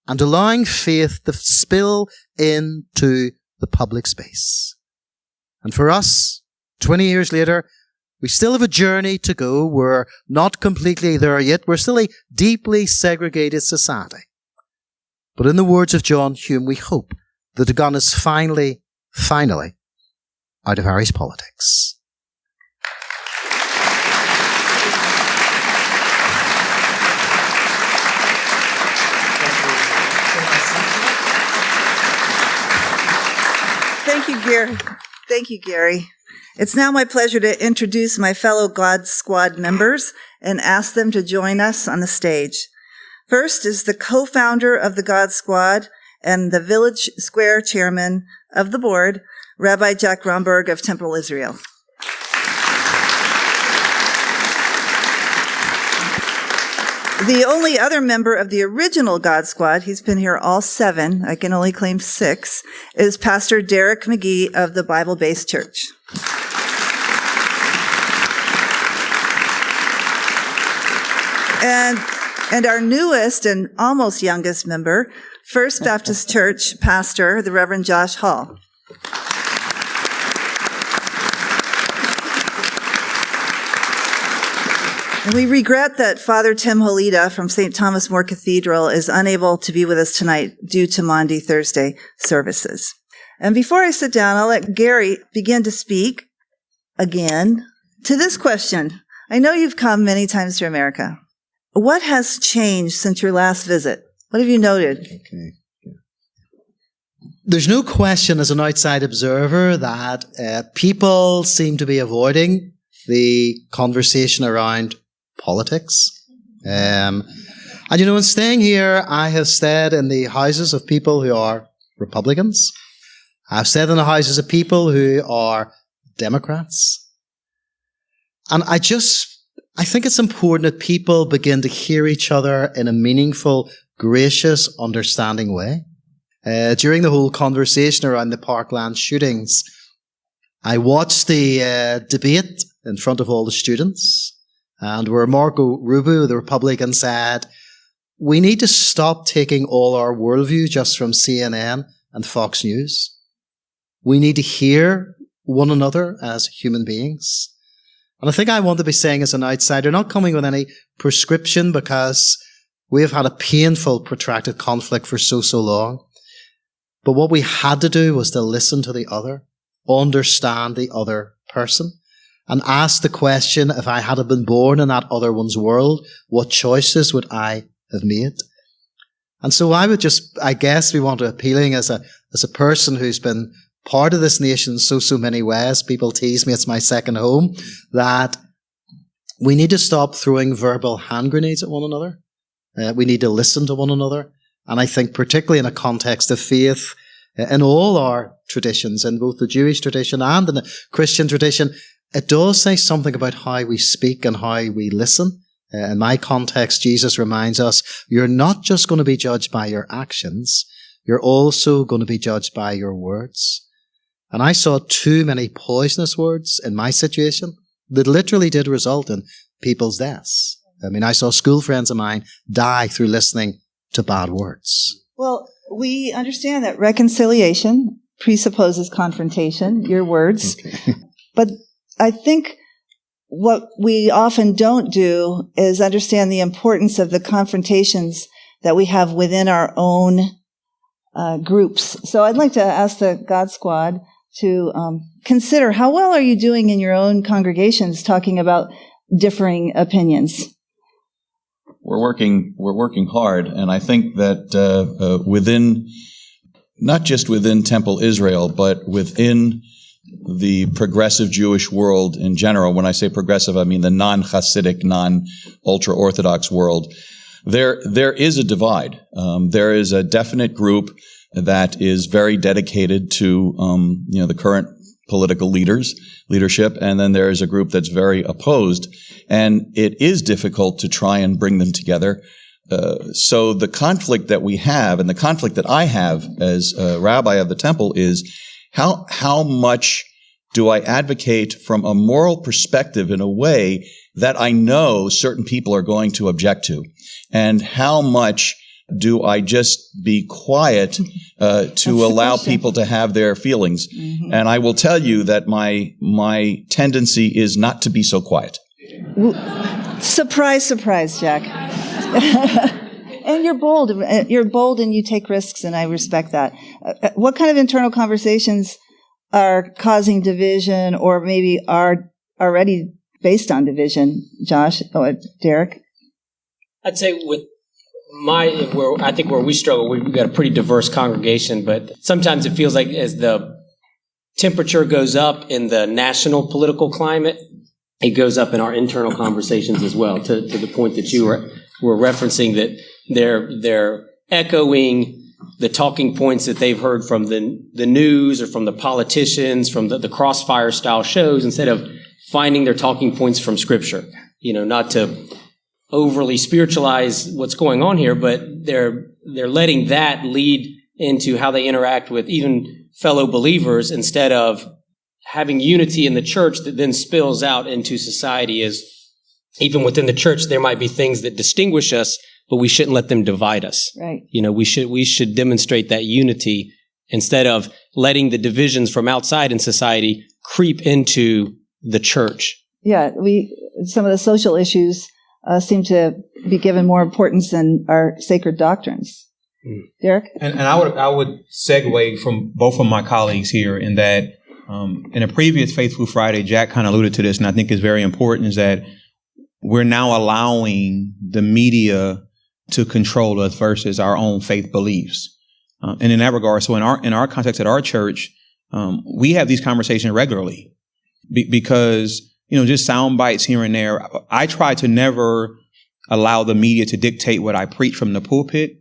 and allowing faith to spill into the public space. And for us, 20 years later, we still have a journey to go. We're not completely there yet. We're still a deeply segregated society. But in the words of John Hume, we hope that the gun is finally out of Irish politics. Thank you, Gary. It's now my pleasure to introduce my fellow God Squad members and ask them to join us on the stage. First is the co-founder of the God Squad and the Village Square chairman of the board, Rabbi Jack Romberg of Temple Israel. The only other member of the original God Squad, he's been here all 7, I can only claim 6, is Pastor Derek McGee of the Bible-Based Church. And our newest and almost youngest member, First Baptist Church pastor, the Reverend Josh Hall. And we regret that Father Tim Holida from St. Thomas More Cathedral is unable to be with us tonight due to Maundy Thursday services. And before I sit down, I'll let Gary begin to speak again to this question. I know you've come many times to America. What has changed since your last visit? What have you noted? Okay. There's no question as an outside observer that people seem to be avoiding the conversation around politics. And in staying here, I have stayed in the houses of people who are Republicans. I've stayed in the houses of people who are Democrats. And I think it's important that people begin to hear each other in a meaningful, gracious, understanding way. During the whole conversation around the Parkland shootings, I watched the debate in front of all the students, and where Marco Rubio, the Republican, said, we need to stop taking all our worldview just from CNN and Fox News. We need to hear one another as human beings. And I think I want to be saying as an outsider, not coming with any prescription because we have had a painful, protracted conflict for so long. But what we had to do was to listen to the other, understand the other person, and ask the question, if I had been born in that other one's world, what choices would I have made? And so I guess we want to appealing as a person who's been part of this nation in so many ways. People tease me, it's my second home, that we need to stop throwing verbal hand grenades at one another. We need to listen to one another. And I think particularly in a context of faith, in all our traditions, in both the Jewish tradition and in the Christian tradition, it does say something about how we speak and how we listen. In my context, Jesus reminds us, you're not just going to be judged by your actions, you're also going to be judged by your words. And I saw too many poisonous words in my situation that literally did result in people's deaths. I saw school friends of mine die through listening to bad words. Well, we understand that reconciliation presupposes confrontation, your words. Okay. But I think what we often don't do is understand the importance of the confrontations that we have within our own groups. So I'd like to ask the God Squad to consider, how well are you doing in your own congregations talking about differing opinions? We're working hard, and I think that within, not just within Temple Israel, but within the progressive Jewish world in general, when I say progressive, I mean the non-Hasidic, non-ultra-Orthodox world, there is a divide. There is a definite group that is very dedicated to the current political leadership, and then there is a group that's very opposed, and it is difficult to try and bring them together. So the conflict that we have, and the conflict that I have as a rabbi of the temple, is how much do I advocate from a moral perspective in a way that I know certain people are going to object to, and how much do I just be quiet to allow people to have their feelings? Mm-hmm. And I will tell you that my tendency is not to be so quiet. Surprise, Jack. And you're bold. You're bold and you take risks, and I respect that. What kind of internal conversations are causing division, or maybe are already based on division? Josh or Derek? I'd say I think where we struggle, we've got a pretty diverse congregation, but sometimes it feels like as the temperature goes up in the national political climate, it goes up in our internal conversations as well, to the point that you were referencing, that they're echoing the talking points that they've heard from the news or from the politicians, from the crossfire style shows, instead of finding their talking points from Scripture. Not to overly spiritualize what's going on here, but they're letting that lead into how they interact with even fellow believers, instead of having unity in the church that then spills out into society. As even within the church, there might be things that distinguish us, but we shouldn't let them divide us. Right. We should demonstrate that unity instead of letting the divisions from outside in society creep into the church. Yeah, some of the social issues seem to be given more importance than our sacred doctrines. Derek? And I would segue from both of my colleagues here in that in a previous Faithful Friday, Jack kind of alluded to this, and I think is very important, is that we're now allowing the media to control us versus our own faith beliefs. And in that regard, so in our context at our church, we have these conversations regularly because, just sound bites here and there. I try to never allow the media to dictate what I preach from the pulpit.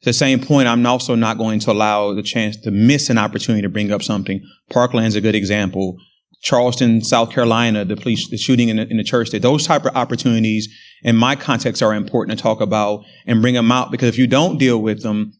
At the same point, I'm also not going to allow the chance to miss an opportunity to bring up something. Parkland's a good example. Charleston, South Carolina, the shooting in the church, that those type of opportunities in my context are important to talk about and bring them out, because if you don't deal with them,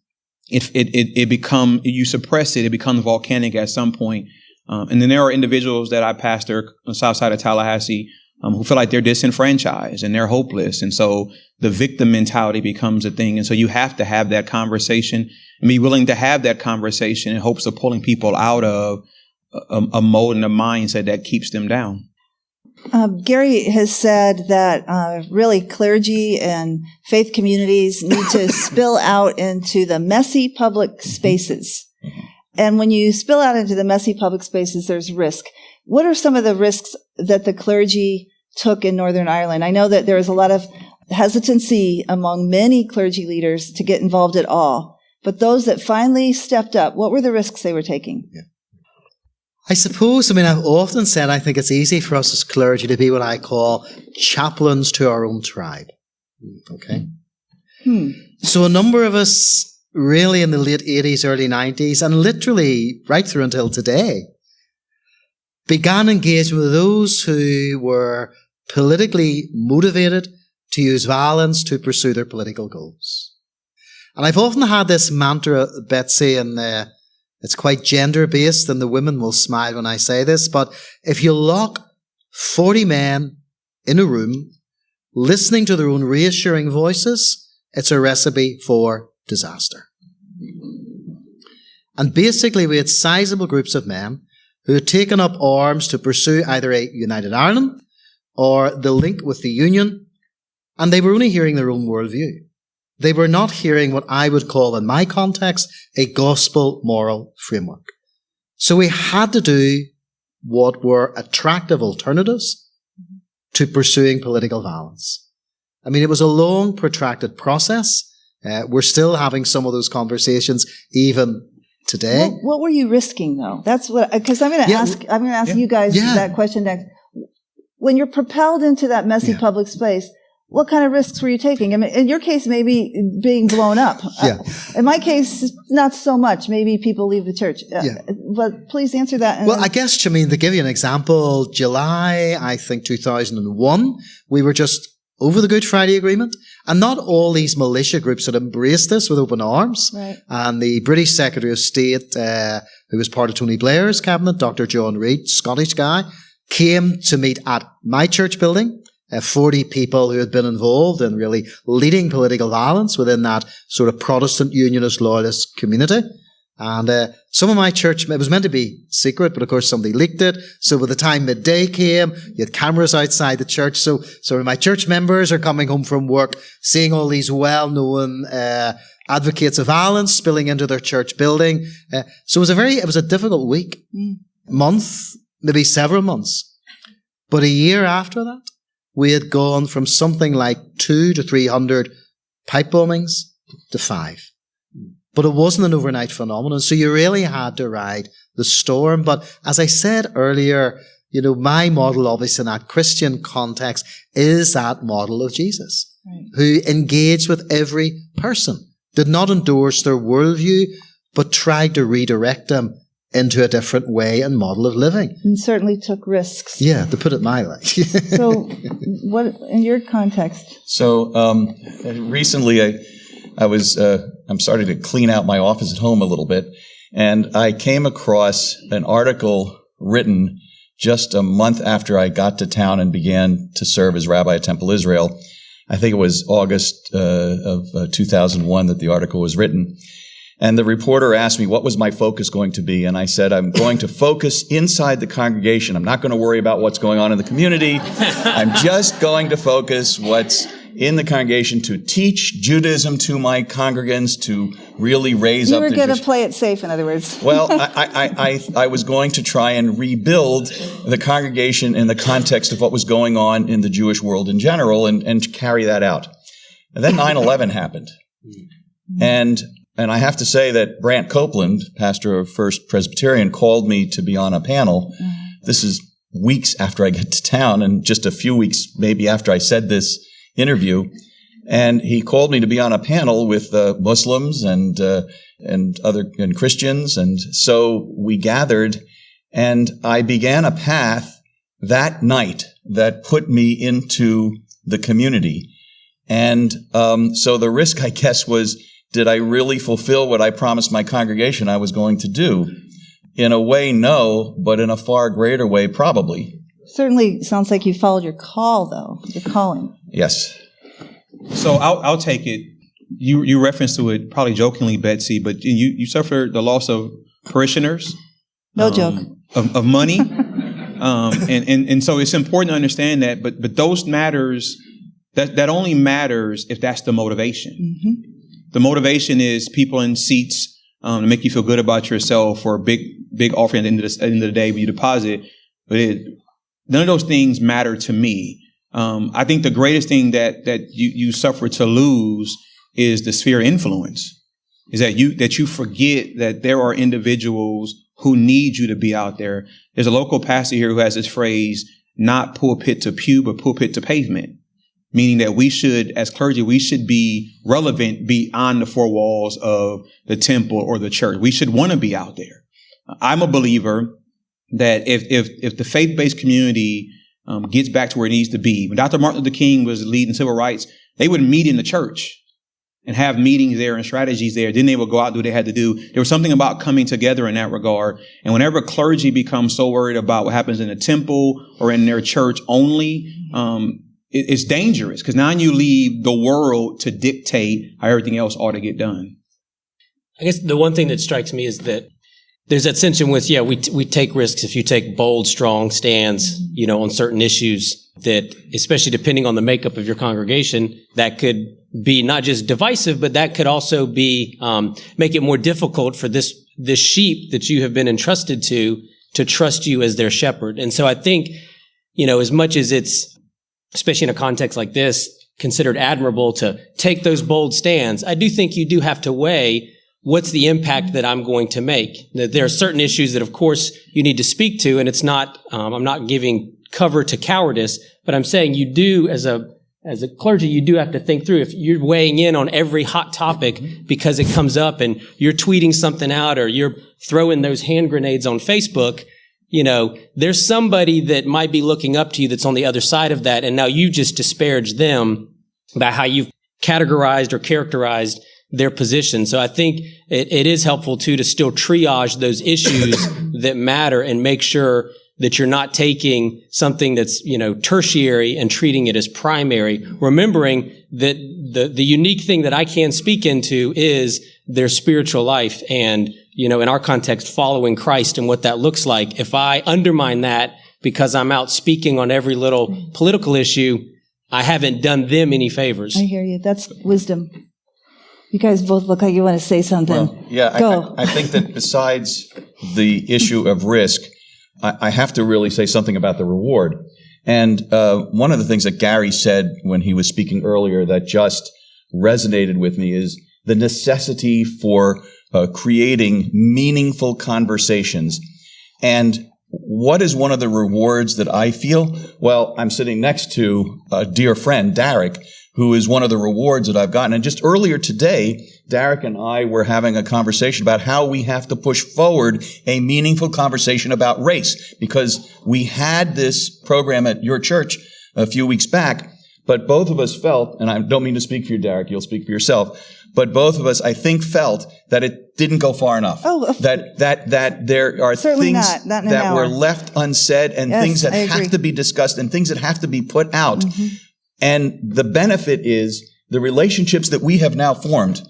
if you suppress it becomes volcanic at some point. And then there are individuals that I pastor on the south side of Tallahassee who feel like they're disenfranchised and they're hopeless. And so the victim mentality becomes a thing. And so you have to have that conversation and be willing to have that conversation in hopes of pulling people out of a mold and a mindset that keeps them down. Gary has said that really clergy and faith communities need to spill out into the messy public spaces. And when you spill out into the messy public spaces, there's risk. What are some of the risks that the clergy took in Northern Ireland? I know that there was a lot of hesitancy among many clergy leaders to get involved at all. But those that finally stepped up, what were the risks they were taking? Yeah. I suppose, I've often said I think it's easy for us as clergy to be what I call chaplains to our own tribe. Okay? So a number of us really in the late 80s, early 90s, and literally right through until today, began engagement with those who were politically motivated to use violence to pursue their political goals. And I've often had this mantra, Betsy, and it's quite gender-based, and the women will smile when I say this, but if you lock 40 men in a room listening to their own reassuring voices, it's a recipe for disaster. And basically we had sizable groups of men who had taken up arms to pursue either a united Ireland or the link with the Union, and they were only hearing their own worldview. They were not hearing what I would call, in my context, a gospel moral framework. So we had to do what were attractive alternatives to pursuing political violence. It was a long, protracted process. We're still having some of those conversations even today. What were you risking, though? That's what, because I'm going to ask you guys that question next. When you're propelled into that messy public space, what kind of risks were you taking? In your case, maybe being blown up. In my case, not so much. Maybe people leave the church. But please answer that. Well, I guess, to give you an example, July, I think 2001, we were just over the Good Friday Agreement, and not all these militia groups had embraced this with open arms. Right. And the British Secretary of State, who was part of Tony Blair's cabinet, Dr. John Reid, Scottish guy, came to meet at my church building. 40 people who had been involved in really leading political violence within that sort of Protestant Unionist loyalist community. And some of my church, it was meant to be secret, but of course somebody leaked it. So by the time midday came, you had cameras outside the church. So my church members are coming home from work, seeing all these well-known advocates of violence spilling into their church building. So it was a difficult week, month, maybe several months. But a year after that, we had gone from something like 200 to 300 pipe bombings to 5. But it wasn't an overnight phenomenon. So you really had to ride the storm. But as I said earlier, my model, obviously in that Christian context, is that model of Jesus, who engaged with every person, did not endorse their worldview, but tried to redirect them into a different way and model of living. And certainly took risks. Yeah, to put it mildly. So what, in your context? So recently I'm starting to clean out my office at home a little bit, and I came across an article written just a month after I got to town and began to serve as rabbi at Temple Israel. I think it was August of 2001 that the article was written. And the reporter asked me, what was my focus going to be? And I said, I'm going to focus inside the congregation. I'm not going to worry about what's going on in the community. I'm just going to focus what's in the congregation to teach Judaism to my congregants, to really raise You up were the going to Jewish... play it safe, in other words. Well, I was going to try and rebuild the congregation in the context of what was going on in the Jewish world in general and carry that out. And then 9/11 happened. And I have to say that Brant Copeland, pastor of First Presbyterian, called me to be on a panel. This is weeks after I get to town and just a few weeks maybe after I said this interview. And he called me to be on a panel with Muslims and Christians. And so we gathered, and I began a path that night that put me into the community. And so the risk, I guess, was, did I really fulfill what I promised my congregation I was going to do? In a way, no, but in a far greater way, probably. Certainly sounds like you followed your call, though, your calling. Yes. So I'll take it. You referenced to it probably jokingly, Betsy, but you suffered the loss of parishioners. No joke. Of money. And so it's important to understand that, but those matters, that only matters if that's the motivation. Mm-hmm. The motivation is people in seats to make you feel good about yourself, or a big offering at the end of the day when you deposit. But none of those things matter to me. I think the greatest thing that you suffer to lose is the sphere of influence. Is that you forget that there are individuals who need you to be out there. There's a local pastor here who has this phrase, not pulpit to pew, but pulpit to pavement. Meaning that we should, as clergy, we should be relevant beyond the four walls of the temple or the church. We should want to be out there. I'm a believer that if the faith-based community gets back to where it needs to be, when Dr. Martin Luther King was leading civil rights, they would meet in the church and have meetings there and strategies there. Then they would go out and do what they had to do. There was something about coming together in that regard. And whenever clergy becomes so worried about what happens in the temple or in their church only, it's dangerous, because now you leave the world to dictate how everything else ought to get done. I guess the one thing that strikes me is that there's that sense in which, we take risks if you take bold, strong stands, on certain issues that, especially depending on the makeup of your congregation, that could be not just divisive, but that could also be, make it more difficult for this sheep that you have been entrusted to trust you as their shepherd. And so I think, as much as it's, especially in a context like this, considered admirable to take those bold stands, I do think you do have to weigh what's the impact that I'm going to make. That there are certain issues that, of course, you need to speak to, and it's not, I'm not giving cover to cowardice, but I'm saying you do, as a clergy, you do have to think through if you're weighing in on every hot topic because it comes up and you're tweeting something out or you're throwing those hand grenades on Facebook. There's somebody that might be looking up to you that's on the other side of that, and now you just disparage them by how you've categorized or characterized their position. So I think it is helpful to still triage those issues that matter and make sure that you're not taking something that's, tertiary and treating it as primary, remembering that the unique thing that I can speak into is their spiritual life and, in our context, following Christ and what that looks like. If I undermine that because I'm out speaking on every little political issue, I haven't done them any favors. I hear you. That's wisdom. You guys both look like you want to say something. Well, yeah, Go. I think that besides the issue of risk, I have to really say something about the reward. And one of the things that Gary said when he was speaking earlier that just resonated with me is the necessity for creating meaningful conversations. And what is one of the rewards that I feel? Well, I'm sitting next to a dear friend, Derek, who is one of the rewards that I've gotten. And just earlier today, Derek and I were having a conversation about how we have to push forward a meaningful conversation about race, because we had this program at your church a few weeks back, but both of us felt, and I don't mean to speak for you, Derek, you'll speak for yourself, but both of us, I think, felt that it didn't go far enough. That there are things that were left unsaid and things that have to be discussed and things that have to be put out. Mm-hmm. And the benefit is the relationships that we have now formed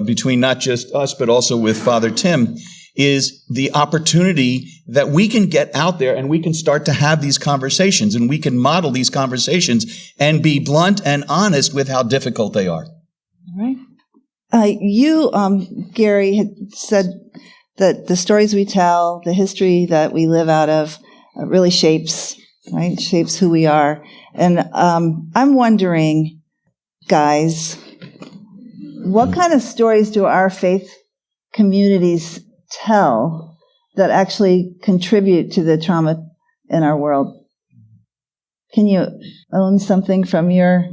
between not just us, but also with Father Tim, is the opportunity that we can get out there and we can start to have these conversations and we can model these conversations and be blunt and honest with how difficult they are. All right. You, Gary, had said that the stories we tell, the history that we live out of, really shapes who we are. And I'm wondering, guys, what kind of stories do our faith communities tell that actually contribute to the trauma in our world? Can you own something from your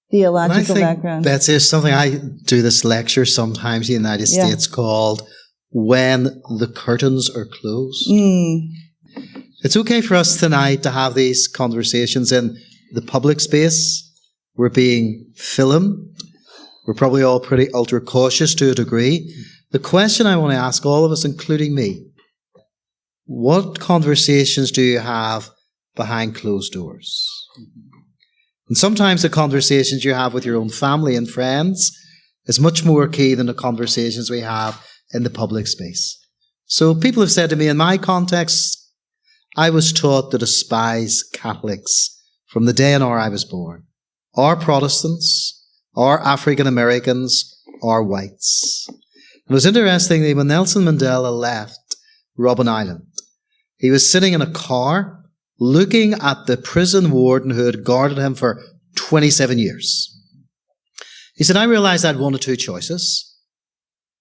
theological background? Betsy, it's something I do this lecture sometimes in the United States called When the Curtains Are Closed. It's okay for us tonight to have these conversations in the public space. We're being filmed. We're probably all pretty ultra cautious to a degree. The question I want to ask all of us, including me, what conversations do you have behind closed doors? And sometimes the conversations you have with your own family and friends is much more key than the conversations we have in the public space. So people have said to me, in my context, I was taught to despise Catholics from the day and hour I was born. Or Protestants, or African Americans, or whites. It was interesting that when Nelson Mandela left Robben Island, he was sitting in a car looking at the prison warden who had guarded him for 27 years. He said, I realized I had one of two choices.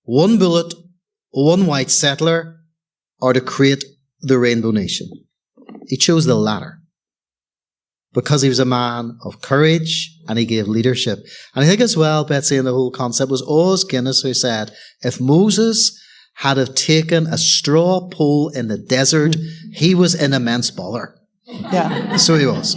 One bullet, one white settler, or to create the Rainbow Nation. He chose the latter because he was a man of courage and he gave leadership. And I think as well, Betsy, in the whole concept was Os Guinness who said, if Moses had have taken a straw pole in the desert, he was an immense baller. Yeah. So he was.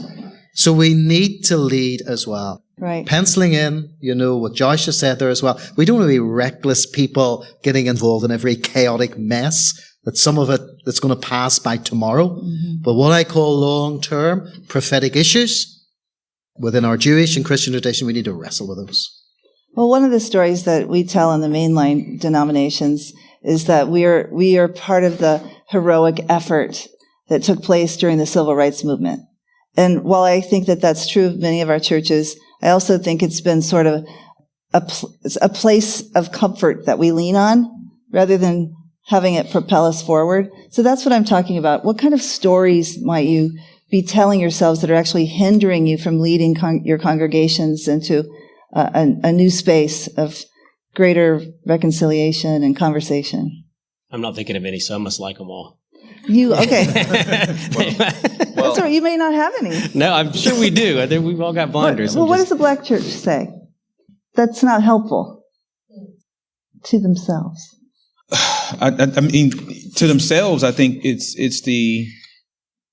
So we need to lead as well. Right. Penciling in, what Josh has said there as well. We don't want to be reckless people getting involved in every chaotic mess. That some of it that's going to pass by tomorrow. Mm-hmm. But what I call long-term prophetic issues within our Jewish and Christian tradition, we need to wrestle with those. Well, one of the stories that we tell in the mainline denominations is that we are part of the heroic effort that took place during the civil rights movement. And while I think that that's true of many of our churches, I also think it's been sort of a place of comfort that we lean on rather than having it propel us forward. So that's what I'm talking about. What kind of stories might you be telling yourselves that are actually hindering you from leading your congregations into a new space of greater reconciliation and conversation? I'm not thinking of any, so I must like them all. Okay. That's all right. You may not have any. No, I'm sure we do. I think we've all got blinders. What does the Black Church say? That's not helpful to themselves. I mean, to themselves, I think it's the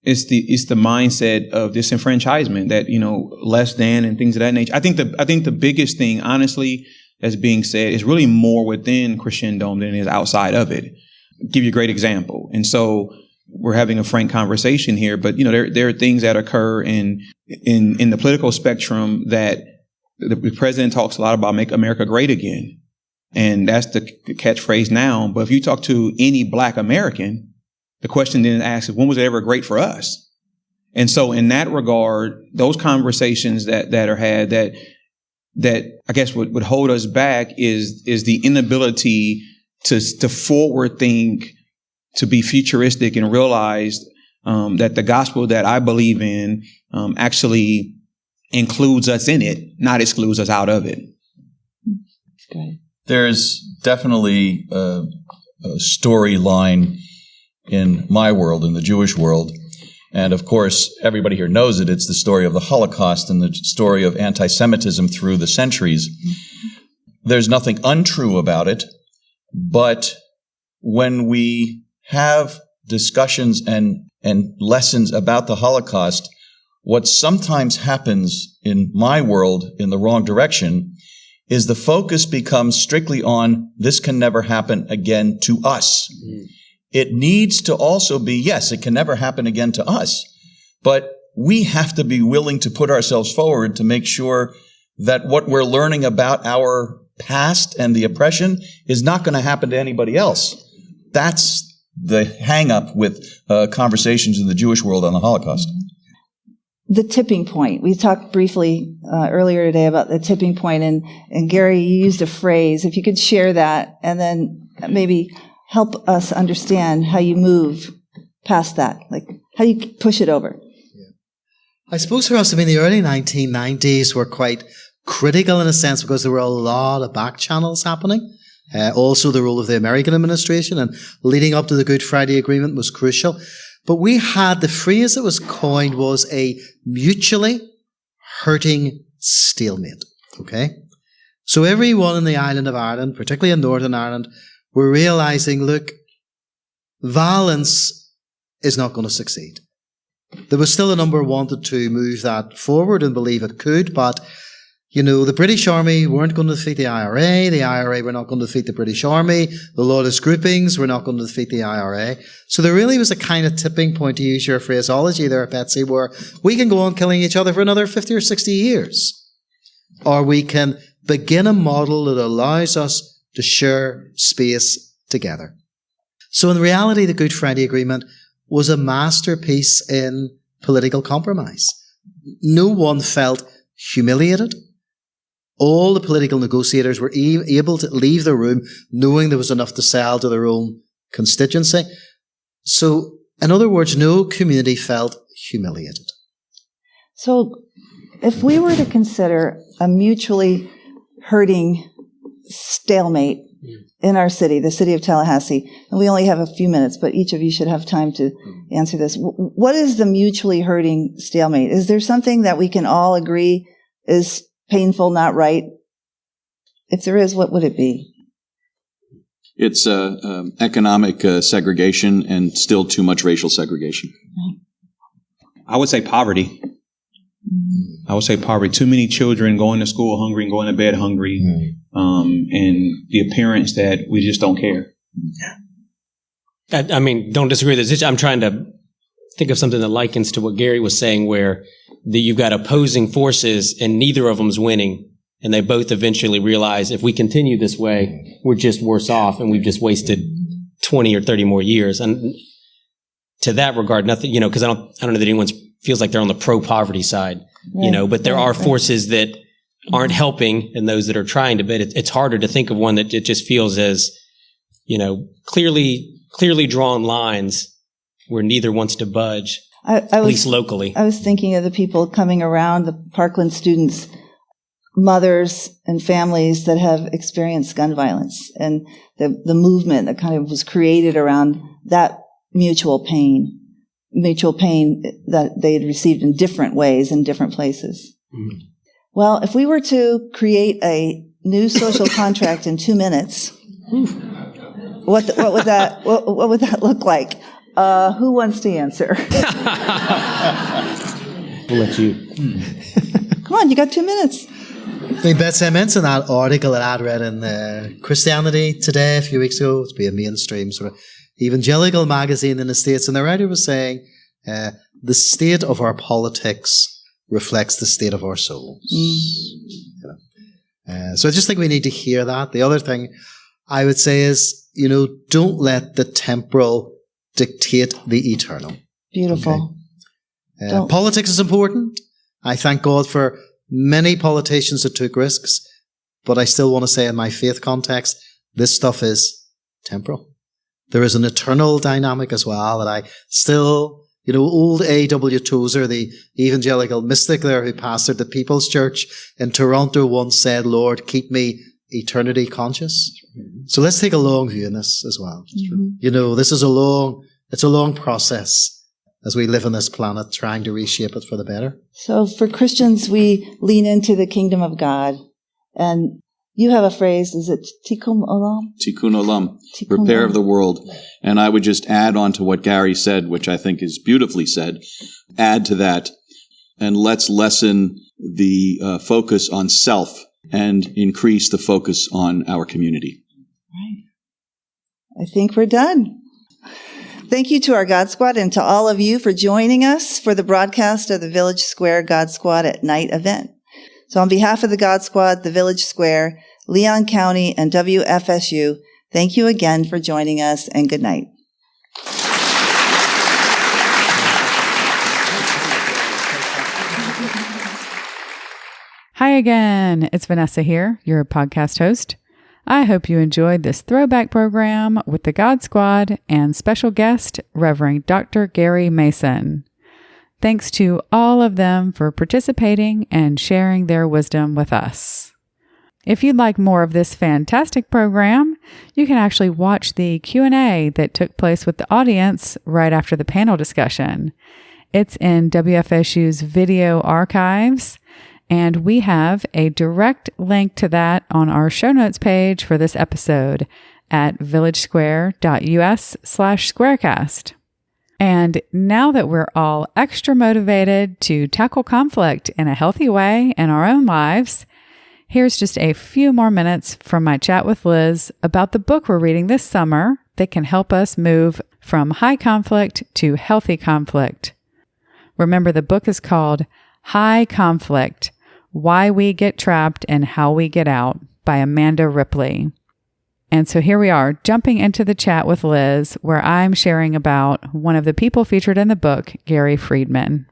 mindset of disenfranchisement that, less than and things of that nature. I think the biggest thing, honestly, that's being said is really more within Christendom than it is outside of it. I'll give you a great example. And so we're having a frank conversation here, but there are things that occur in the political spectrum that the president talks a lot about, make America great again. And that's the catchphrase now. But if you talk to any Black American, the question then asks is, when was it ever great for us? And so in that regard, those conversations that are had that I guess would hold us back is the inability to forward think, to be futuristic and realize that the gospel that I believe in actually includes us in it, not excludes us out of it. Okay. There's definitely a storyline in my world, in the Jewish world. And of course, everybody here knows it. It's the story of the Holocaust and the story of anti-Semitism through the centuries. There's nothing untrue about it. But when we have discussions and lessons about the Holocaust, what sometimes happens in my world in the wrong direction is the focus becomes strictly on this can never happen again to us. Mm-hmm. It needs to also be, yes, it can never happen again to us, but we have to be willing to put ourselves forward to make sure that what we're learning about our past and the oppression is not going to happen to anybody else. That's the hang-up with conversations in the Jewish world on the Holocaust. the tipping point. We talked briefly earlier today about the tipping point, and Gary, you used a phrase. If you could share that, and then maybe help us understand how you move past that, like how you push it over. Yeah. I suppose for us, the early 1990s were quite critical in a sense because there were a lot of back channels happening. Also, the role of the American administration and leading up to the Good Friday Agreement was crucial. But we had the phrase that was coined was a mutually hurting stalemate. Okay? So everyone in the island of Ireland, particularly in Northern Ireland, were realizing, look, violence is not going to succeed. There was still a number wanted to move that forward and believe it could, but the British Army weren't going to defeat the IRA were not going to defeat the British Army, the loyalist groupings were not going to defeat the IRA. So there really was a kind of tipping point, to use your phraseology there, Betsy, where we can go on killing each other for another 50 or 60 years. Or we can begin a model that allows us to share space together. So in reality, the Good Friday Agreement was a masterpiece in political compromise. No one felt humiliated. All the political negotiators were able to leave the room knowing there was enough to sell to their own constituency. So, in other words, no community felt humiliated. So, if we were to consider a mutually hurting stalemate in our city, the city of Tallahassee, and we only have a few minutes, but each of you should have time to answer this. What is the mutually hurting stalemate? Is there something that we can all agree is painful, not right? If there is, what would it be? It's economic segregation and still too much racial segregation. I would say poverty. Too many children going to school hungry and going to bed hungry, and the appearance that we just don't care. Don't disagree with this. I'm trying to think of something that likens to what Gary was saying, where you've got opposing forces and neither of them's winning, and they both eventually realize if we continue this way, we're just worse off, and we've just wasted 20 or 30 more years. And to that regard, nothing, because I don't know that anyone feels like they're on the pro-poverty side, but there are forces that aren't helping and those that are trying to, but it's harder to think of one that it just feels as, clearly drawn lines where neither wants to budge, at least locally. I was thinking of the people coming around, the Parkland students, mothers and families that have experienced gun violence, and the movement that kind of was created around that mutual pain that they had received in different ways in different places. Mm-hmm. Well, if we were to create a new social contract in 2 minutes, what would that look like? Who wants to answer? We'll let you. Come on, you got 2 minutes. Betsy, I mentioned that article that I'd read in Christianity Today a few weeks ago. It's been a mainstream sort of evangelical magazine in the States, and the writer was saying the state of our politics reflects the state of our souls. So I just think we need to hear that. The other thing I would say is, don't let the temporal dictate the eternal. Beautiful. Okay? Politics is important. I thank God for many politicians that took risks, but I still want to say in my faith context, this stuff is temporal. There is an eternal dynamic as well that I still, old A.W. Tozer, the evangelical mystic there who pastored the People's Church in Toronto, once said, Lord, keep me eternity conscious. Mm-hmm. So let's take a long view in this as well. Mm-hmm. This is it's a long process as we live on this planet, trying to reshape it for the better. So for Christians, we lean into the kingdom of God. And you have a phrase, is it tikkun olam? Tikkun olam, repair of the world. And I would just add on to what Gary said, which I think is beautifully said, add to that, and let's lessen the focus on self and increase the focus on our community. Right. I think we're done. Thank you to our God Squad and to all of you for joining us for the broadcast of the Village Square God Squad at Night event. So on behalf of the God Squad, the Village Square, Leon County, and WFSU, thank you again for joining us, and good night. Hi again. It's Vanessa here, your podcast host. I hope you enjoyed this throwback program with the God Squad and special guest, Reverend Dr. Gary Mason. Thanks to all of them for participating and sharing their wisdom with us. If you'd like more of this fantastic program, you can actually watch the Q&A that took place with the audience right after the panel discussion. It's in WFSU's video archives, and we have a direct link to that on our show notes page for this episode at villagesquare.us/SquareCast. And now that we're all extra motivated to tackle conflict in a healthy way in our own lives, here's just a few more minutes from my chat with Liz about the book we're reading this summer that can help us move from high conflict to healthy conflict. Remember, the book is called High Conflict: Why We Get Trapped and How We Get Out by Amanda Ripley. And so here we are, jumping into the chat with Liz, where I'm sharing about one of the people featured in the book, Gary Friedman.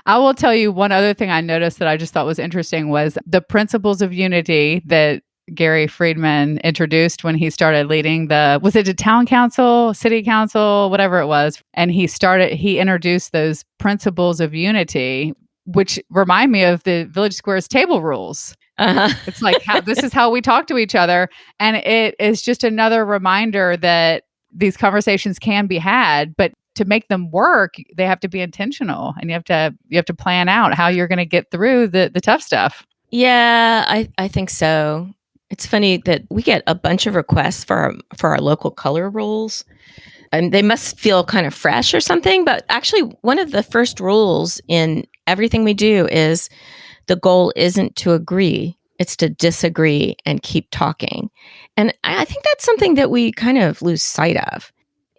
I will tell you one other thing I noticed that I just thought was interesting was the principles of unity that Gary Friedman introduced when he started leading was it a town council, city council, whatever it was. And he introduced those principles of unity, which remind me of the Village Square's table rules. It's like, this is how we talk to each other. And it is just another reminder that these conversations can be had, but to make them work, they have to be intentional, and you have to plan out how you're going to get through the tough stuff. Yeah, I think so. It's funny that we get a bunch of requests for our local color rules. And they must feel kind of fresh or something, but actually one of the first rules in everything we do is the goal isn't to agree, it's to disagree and keep talking. And I think that's something that we kind of lose sight of.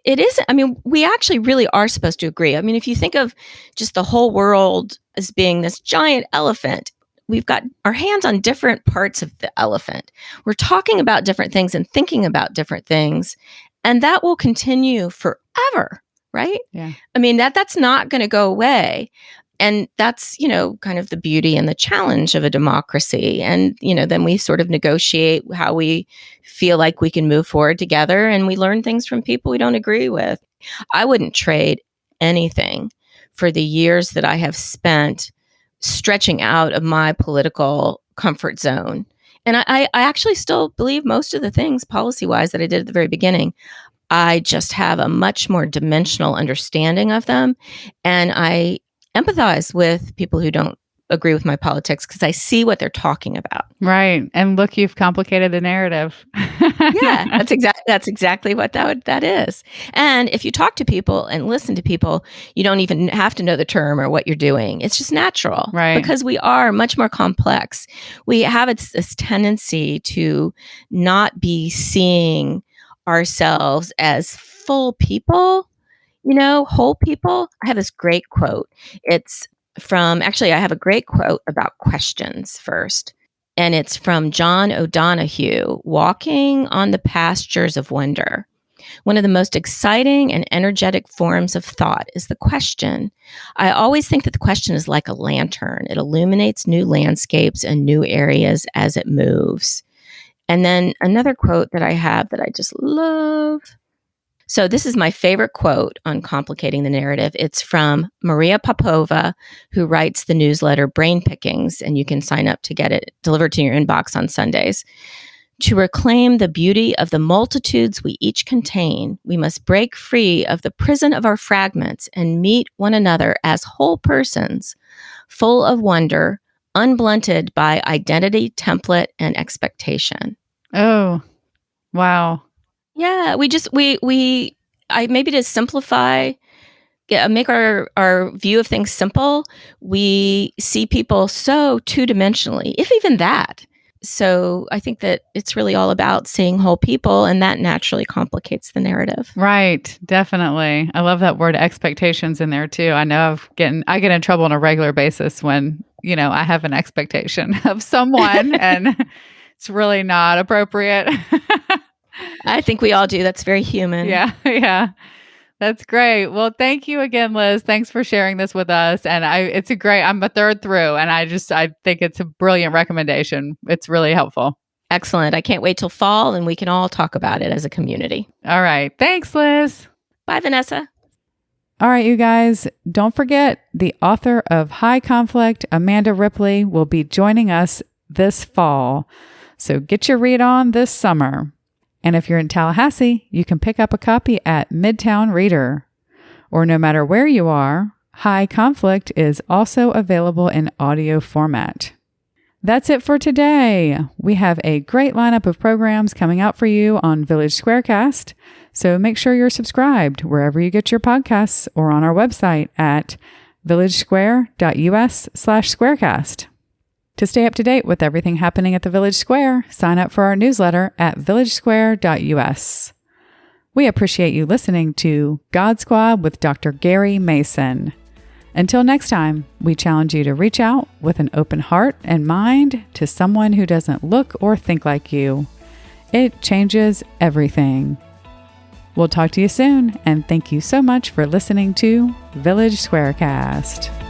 It isn't, we actually really are supposed to agree. If you think of just the whole world as being this giant elephant, we've got our hands on different parts of the elephant. We're talking about different things and thinking about different things. And that will continue forever, right? Yeah. That's not going to go away. And that's, kind of the beauty and the challenge of a democracy. And, then we sort of negotiate how we feel like we can move forward together, and we learn things from people we don't agree with. I wouldn't trade anything for the years that I have spent stretching out of my political comfort zone. And I actually still believe most of the things policy-wise that I did at the very beginning. I just have a much more dimensional understanding of them. And I empathize with people who don't agree with my politics because I see what they're talking about. Right. And look, you've complicated the narrative. Yeah, that's exactly what that is. And if you talk to people and listen to people, you don't even have to know the term or what you're doing. It's just natural. Right. Because we are much more complex. We have this tendency to not be seeing ourselves as full people, whole people. I have this great quote. I have a great quote about questions first. And it's from John O'Donohue, Walking on the Pastures of Wonder. One of the most exciting and energetic forms of thought is the question. I always think that the question is like a lantern. It illuminates new landscapes and new areas as it moves. And then another quote that I have that I just love. So this is my favorite quote on complicating the narrative. It's from Maria Popova, who writes the newsletter Brain Pickings, and you can sign up to get it delivered to your inbox on Sundays. To reclaim the beauty of the multitudes we each contain, we must break free of the prison of our fragments and meet one another as whole persons, full of wonder, unblunted by identity, template, and expectation. Oh, wow. Yeah, maybe to simplify, make our view of things simple, we see people so two-dimensionally, if even that. So I think that it's really all about seeing whole people, and that naturally complicates the narrative. Right, definitely. I love that word expectations in there too. I know I get in trouble on a regular basis when, I have an expectation of someone and it's really not appropriate. I think we all do. That's very human. Yeah. That's great. Well, thank you again, Liz. Thanks for sharing this with us. And I'm a third through, and I think it's a brilliant recommendation. It's really helpful. Excellent. I can't wait till fall and we can all talk about it as a community. All right. Thanks, Liz. Bye, Vanessa. All right, you guys, don't forget the author of High Conflict, Amanda Ripley, will be joining us this fall. So get your read on this summer. And if you're in Tallahassee, you can pick up a copy at Midtown Reader. Or no matter where you are, High Conflict is also available in audio format. That's it for today. We have a great lineup of programs coming out for you on Village SquareCast, so make sure you're subscribed wherever you get your podcasts or on our website at villagesquare.us/squarecast. To stay up to date with everything happening at the Village Square, sign up for our newsletter at villagesquare.us. We appreciate you listening to God Squad with Dr. Gary Mason. Until next time, we challenge you to reach out with an open heart and mind to someone who doesn't look or think like you. It changes everything. We'll talk to you soon, and thank you so much for listening to Village SquareCast.